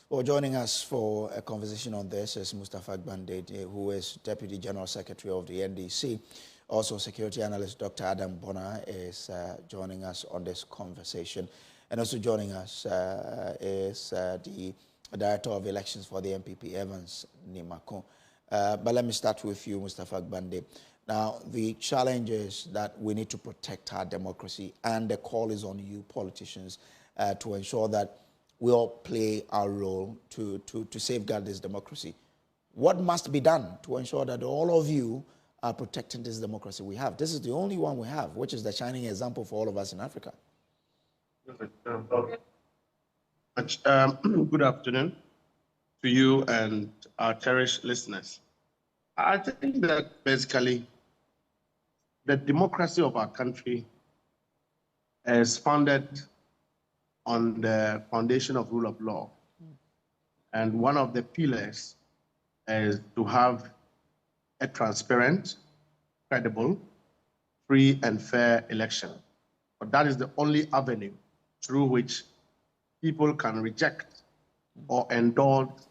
Well, joining us for a conversation on this is Mustafa Gbande, who is Deputy General Secretary of the NDC. Also, security analyst Dr. Adam Bona is joining us on this conversation. And also joining us is the Director of Elections for the MPP, Evans Nimako. But let me start with you, Mustafa Gbande. Now, the challenge is that we need to protect our democracy, and the call is on you politicians to ensure that we all play our role to safeguard this democracy. What must be done to ensure that all of you are protecting this democracy we have? This is the only one we have, which is the shining example for all of us in Africa. Good afternoon to you and our cherished listeners. I think that basically the democracy of our country is founded on the foundation of rule of law. And one of the pillars is to have a transparent, credible, free and fair election. But that is the only avenue through which people can reject or endorse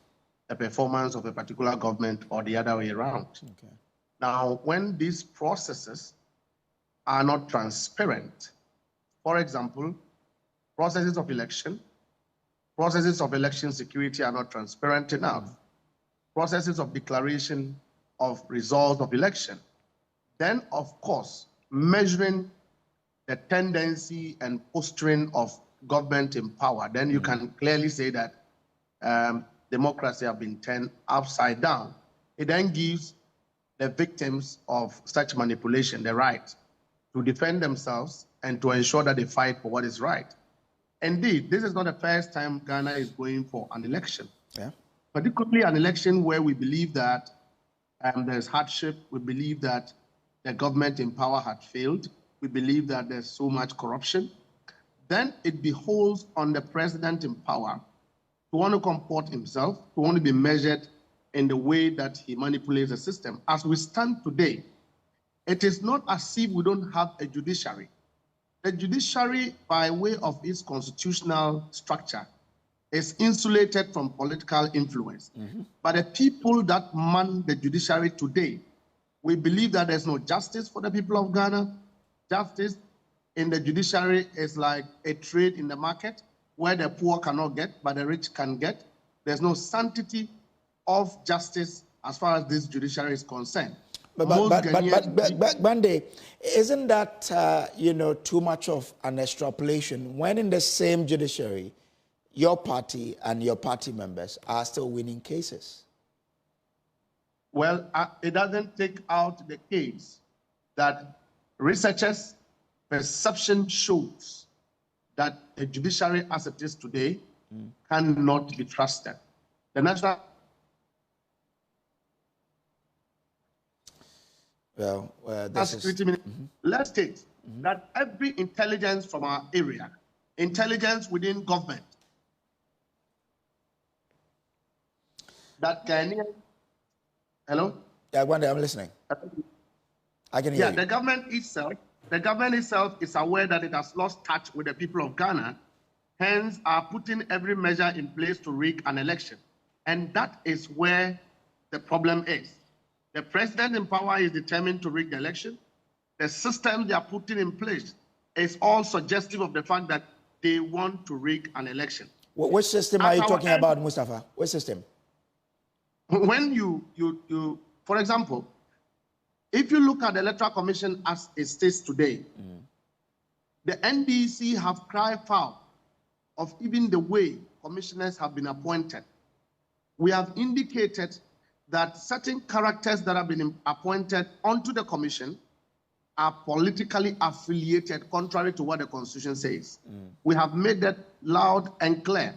the performance of a particular government or the other way around. Okay. Now, when these processes are not transparent, for example, processes of election security are not transparent enough, processes of declaration of results of election, then, of course, measuring the tendency and posturing of government in power, then you can clearly say that democracy has been turned upside down. It then gives the victims of such manipulation the right to defend themselves and to ensure that they fight for what is right. Indeed, this is not the first time Ghana is going for an election. Yeah. Particularly an election where we believe that there's hardship, we believe that the government in power had failed, we believe that there's so much corruption. Then it beholds on the president in power to want to comport himself, to want to be measured in the way that he manipulates the system. As we stand today, it is not as if we don't have a judiciary. The judiciary, by way of its constitutional structure, is insulated from political influence. But the people that man the judiciary today, we believe that there's no justice for the people of Ghana. Justice in the judiciary is like a trade in the market where the poor cannot get, but the rich can get. There's no sanctity of justice as far as this judiciary is concerned. But Gbande, isn't that too much of an extrapolation when in the same judiciary, your party and your party members are still winning cases? Well, it doesn't take out the case that researchers' perception shows that the judiciary as it is today cannot be trusted. The national let's take that every intelligence from our area, intelligence within government, that Ghanaian. Hello? Yeah, Gwande, I'm listening. I can hear you. The government itself is aware that it has lost touch with the people of Ghana, hence are putting every measure in place to rig an election. And that is where the problem is. The president in power is determined to rig the election. The system they are putting in place is all suggestive of the fact that they want to rig an election. Which system are you talking about, Mustafa? Which system? When you for example, If you look at the Electoral Commission as it states today, the NDC have cried foul of even the way commissioners have been appointed. We have indicated that certain characters that have been appointed onto the commission are politically affiliated, contrary to what the Constitution says. We have made that loud and clear.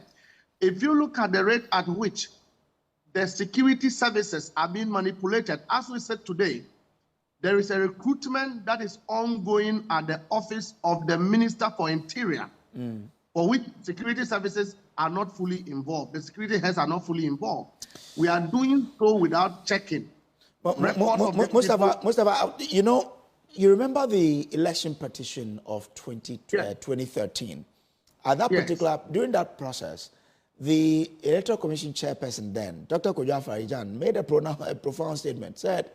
If you look at the rate at which the security services are being manipulated, as we said today, there is a recruitment that is ongoing at the office of the Minister for Interior, for which security services are not fully involved. The security heads are not fully involved. We are doing so without checking. Mustafa, you know, you remember the election petition of 2013. At that particular, during that process, the Electoral Commission chairperson then, Dr. Kojo Afarijan, made a profound statement, said,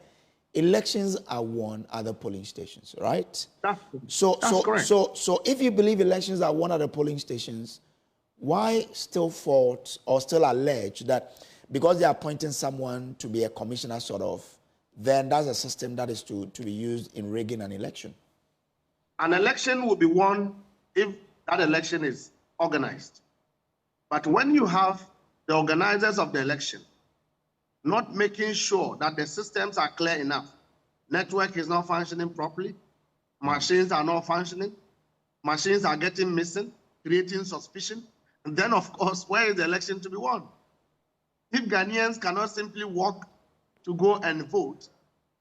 elections are won at the polling stations, right? That's correct. So if you believe elections are won at the polling stations, why still fault or still allege that because they are appointing someone to be a commissioner sort of, then that's a system that is to be used in rigging an election? An election will be won if that election is organized. But when you have the organizers of the election not making sure that the systems are clear enough, network is not functioning properly, machines are not functioning, machines are getting missing, creating suspicion, and then of course, where is the election to be won? If Ghanaians cannot simply walk to go and vote,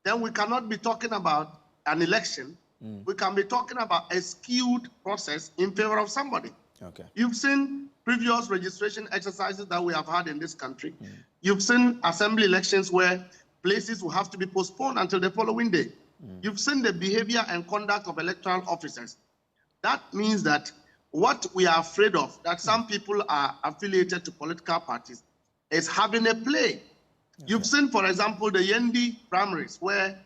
then we cannot be talking about an election. We can be talking about a skewed process in favor of somebody. Okay. You've seen previous registration exercises that we have had in this country. You've seen assembly elections where places will have to be postponed until the following day. You've seen the behavior and conduct of electoral officers. That means that what we are afraid of, that some people are affiliated to political parties, is having a play. You've seen, for example, the Yendi primaries, where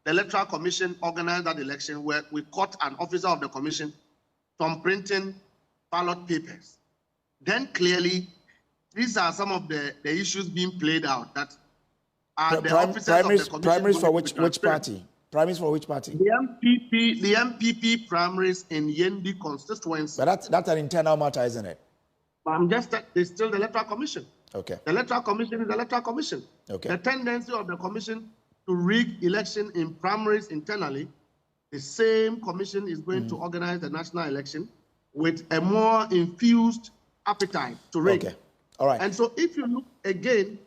the Electoral Commission organized that election, where we caught an officer of the commission from printing ballot papers. Then clearly, these are some of the issues being played out that are the officers of the commission. Primaries for which party? Primaries for which party? The MPP primaries in Yendi constituency. But that's an internal matter, isn't it? But I'm just that there's still the Electoral Commission. Okay. The Electoral Commission is the Electoral Commission. Okay. The tendency of the commission to rig election in primaries internally, the same commission is going to organize the national election with a more infused appetite to rig. Okay. All right. And so if you look again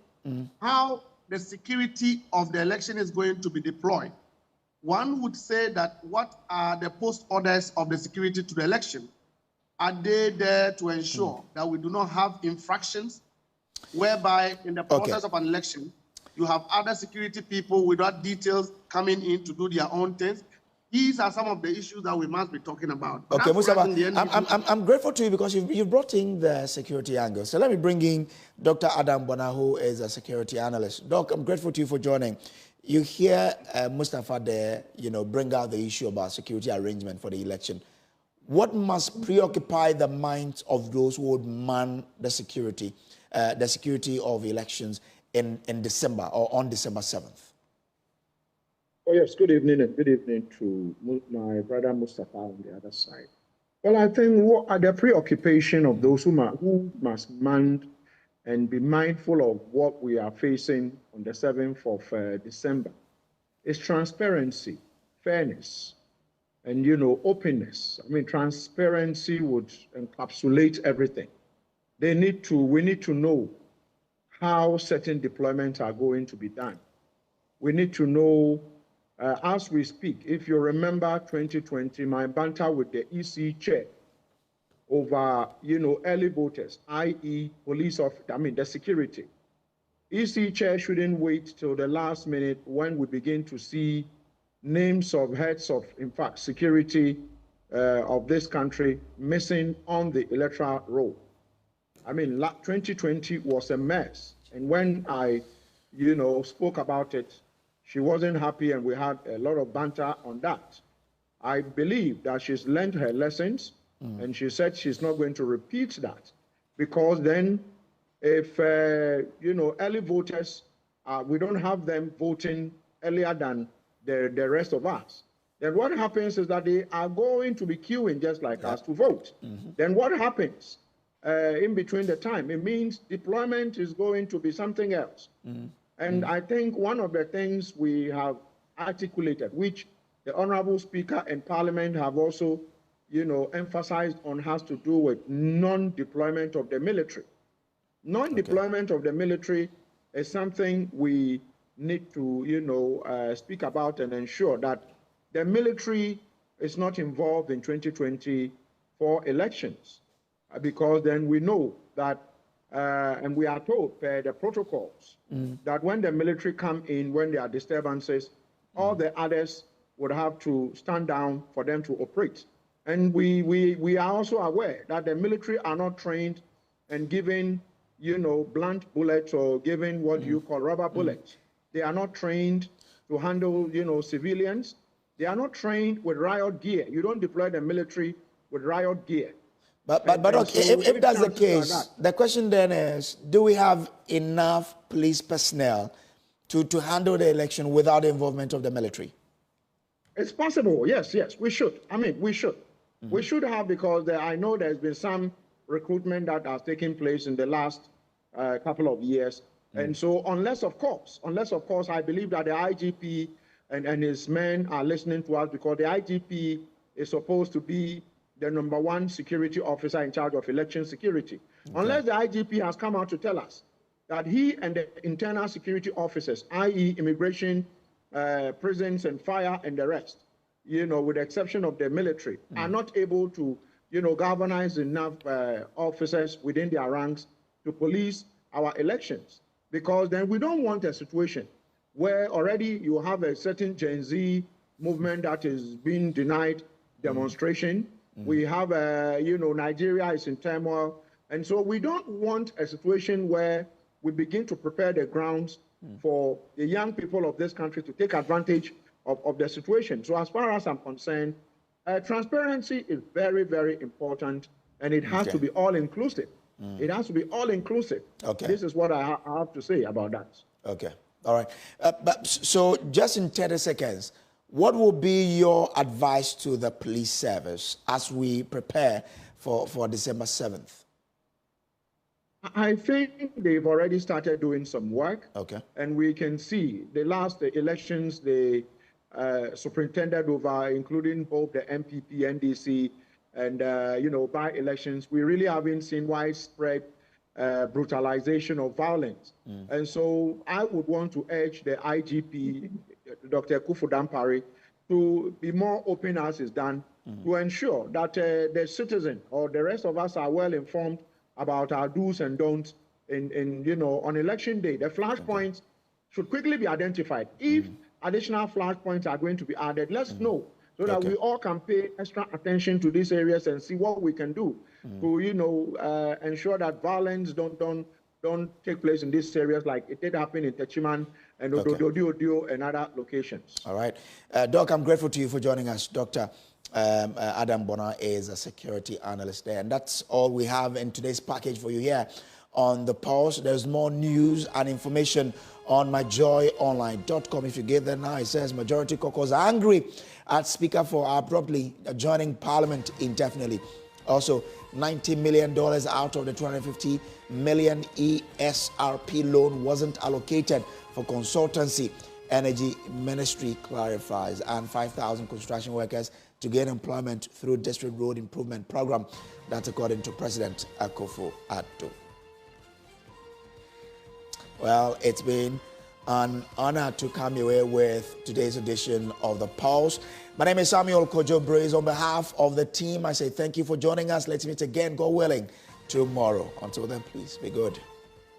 how the security of the election is going to be deployed, one would say that what are the post orders of the security to the election? Are they there to ensure that we do not have infractions whereby in the process of an election, you have other security people without details coming in to do their own things? These are some of the issues that we must be talking about. But okay, Mustafa, I'm grateful to you because you've brought in the security angle. So let me bring in Dr. Adam Bona, who is a security analyst. Doc, I'm grateful to you for joining. You hear Mustafa there, bring out the issue about security arrangement for the election. What must preoccupy the minds of those who would man the security of elections in December or on December 7th? Oh, yes, good evening and good evening to my brother Mustafa on the other side. Well, I think what are the preoccupation of those who must man and be mindful of what we are facing on the 7th of December is transparency, fairness, and, openness. I mean, transparency would encapsulate everything. We need to know how certain deployments are going to be done. We need to know, as we speak, if you remember 2020, my banter with the EC chair over, early voters, i.e. the security. EC chair shouldn't wait till the last minute when we begin to see names of heads of, in fact, security of this country missing on the electoral roll. I mean, 2020 was a mess. And when I, spoke about it, she wasn't happy and we had a lot of banter on that. I believe that she's learned her lessons and she said she's not going to repeat that because then if, early voters, we don't have them voting earlier than the rest of us, then what happens is that they are going to be queuing just like us to vote. Then what happens in between the time? It means deployment is going to be something else. And I think one of the things we have articulated, which the Honorable Speaker and Parliament have also, emphasized on, has to do with non-deployment of the military. Non-deployment of the military is something we need to, speak about and ensure that the military is not involved in 2024 elections, because then we know that, and we are told per the protocols, that when the military come in, when there are disturbances, all the others would have to stand down for them to operate. And we are also aware that the military are not trained and given, blunt bullets or given what you call rubber bullets. They are not trained to handle, civilians. They are not trained with riot gear. You don't deploy the military with riot gear. But okay, so if that's the case, like the question then is, do we have enough police personnel to handle the election without the involvement of the military? It's possible, yes, we should. I mean, we should. We should have, because I know there's been some recruitment that has taken place in the last couple of years. And so unless, of course, I believe that the IGP and his men are listening to us, because the IGP is supposed to be the #1 security officer in charge of election security. Unless the IGP has come out to tell us that he and the internal security officers, i.e. immigration, prisons and fire and the rest, with the exception of the military, are not able to, galvanize enough officers within their ranks to police our elections. Because then we don't want a situation where already you have a certain Gen Z movement that is being denied demonstration. We have, Nigeria is in turmoil. And so we don't want a situation where we begin to prepare the grounds for the young people of this country to take advantage of the situation. So as far as I'm concerned, transparency is very, very important, and it has to be all-inclusive. It has to be all-inclusive. Okay. This is what I have to say about that. Okay. All right. So just in 30 seconds, what will be your advice to the police service as we prepare for December 7th? I think they've already started doing some work. Okay. And we can see the last elections, the superintendent over, including both the MPP, NDC, and, by-elections, we really haven't seen widespread brutalization of violence. And so I would want to urge the IGP, Dr. Kufu Dampare, to be more open as is done, to ensure that the citizen or the rest of us are well informed about our do's and don'ts on election day. The flashpoints should quickly be identified. If additional flashpoints are going to be added, let's know, so that we all can pay extra attention to these areas and see what we can do to, ensure that violence don't take place in these areas like it did happen in Techiman and Odio and other locations. All right. Doc, I'm grateful to you for joining us. Dr. Adam Bona is a security analyst there. And that's all we have in today's package for you here on The Pulse. There's more news and information on myjoyonline.com. If you get there now, it says majority caucus are angry at Speaker for abruptly adjourning Parliament indefinitely. Also, $90 million out of the $250 million ESRP loan wasn't allocated for consultancy. Energy Ministry clarifies. And 5,000 construction workers to gain employment through District Road Improvement Program. That's according to President Akufo-Addo. Well, it's been an honor to come your way with today's edition of The Pulse. My name is Samuel Kojo Braze. On behalf of the team, I say thank you for joining us. Let's meet again, God willing, tomorrow. Until then, please be good.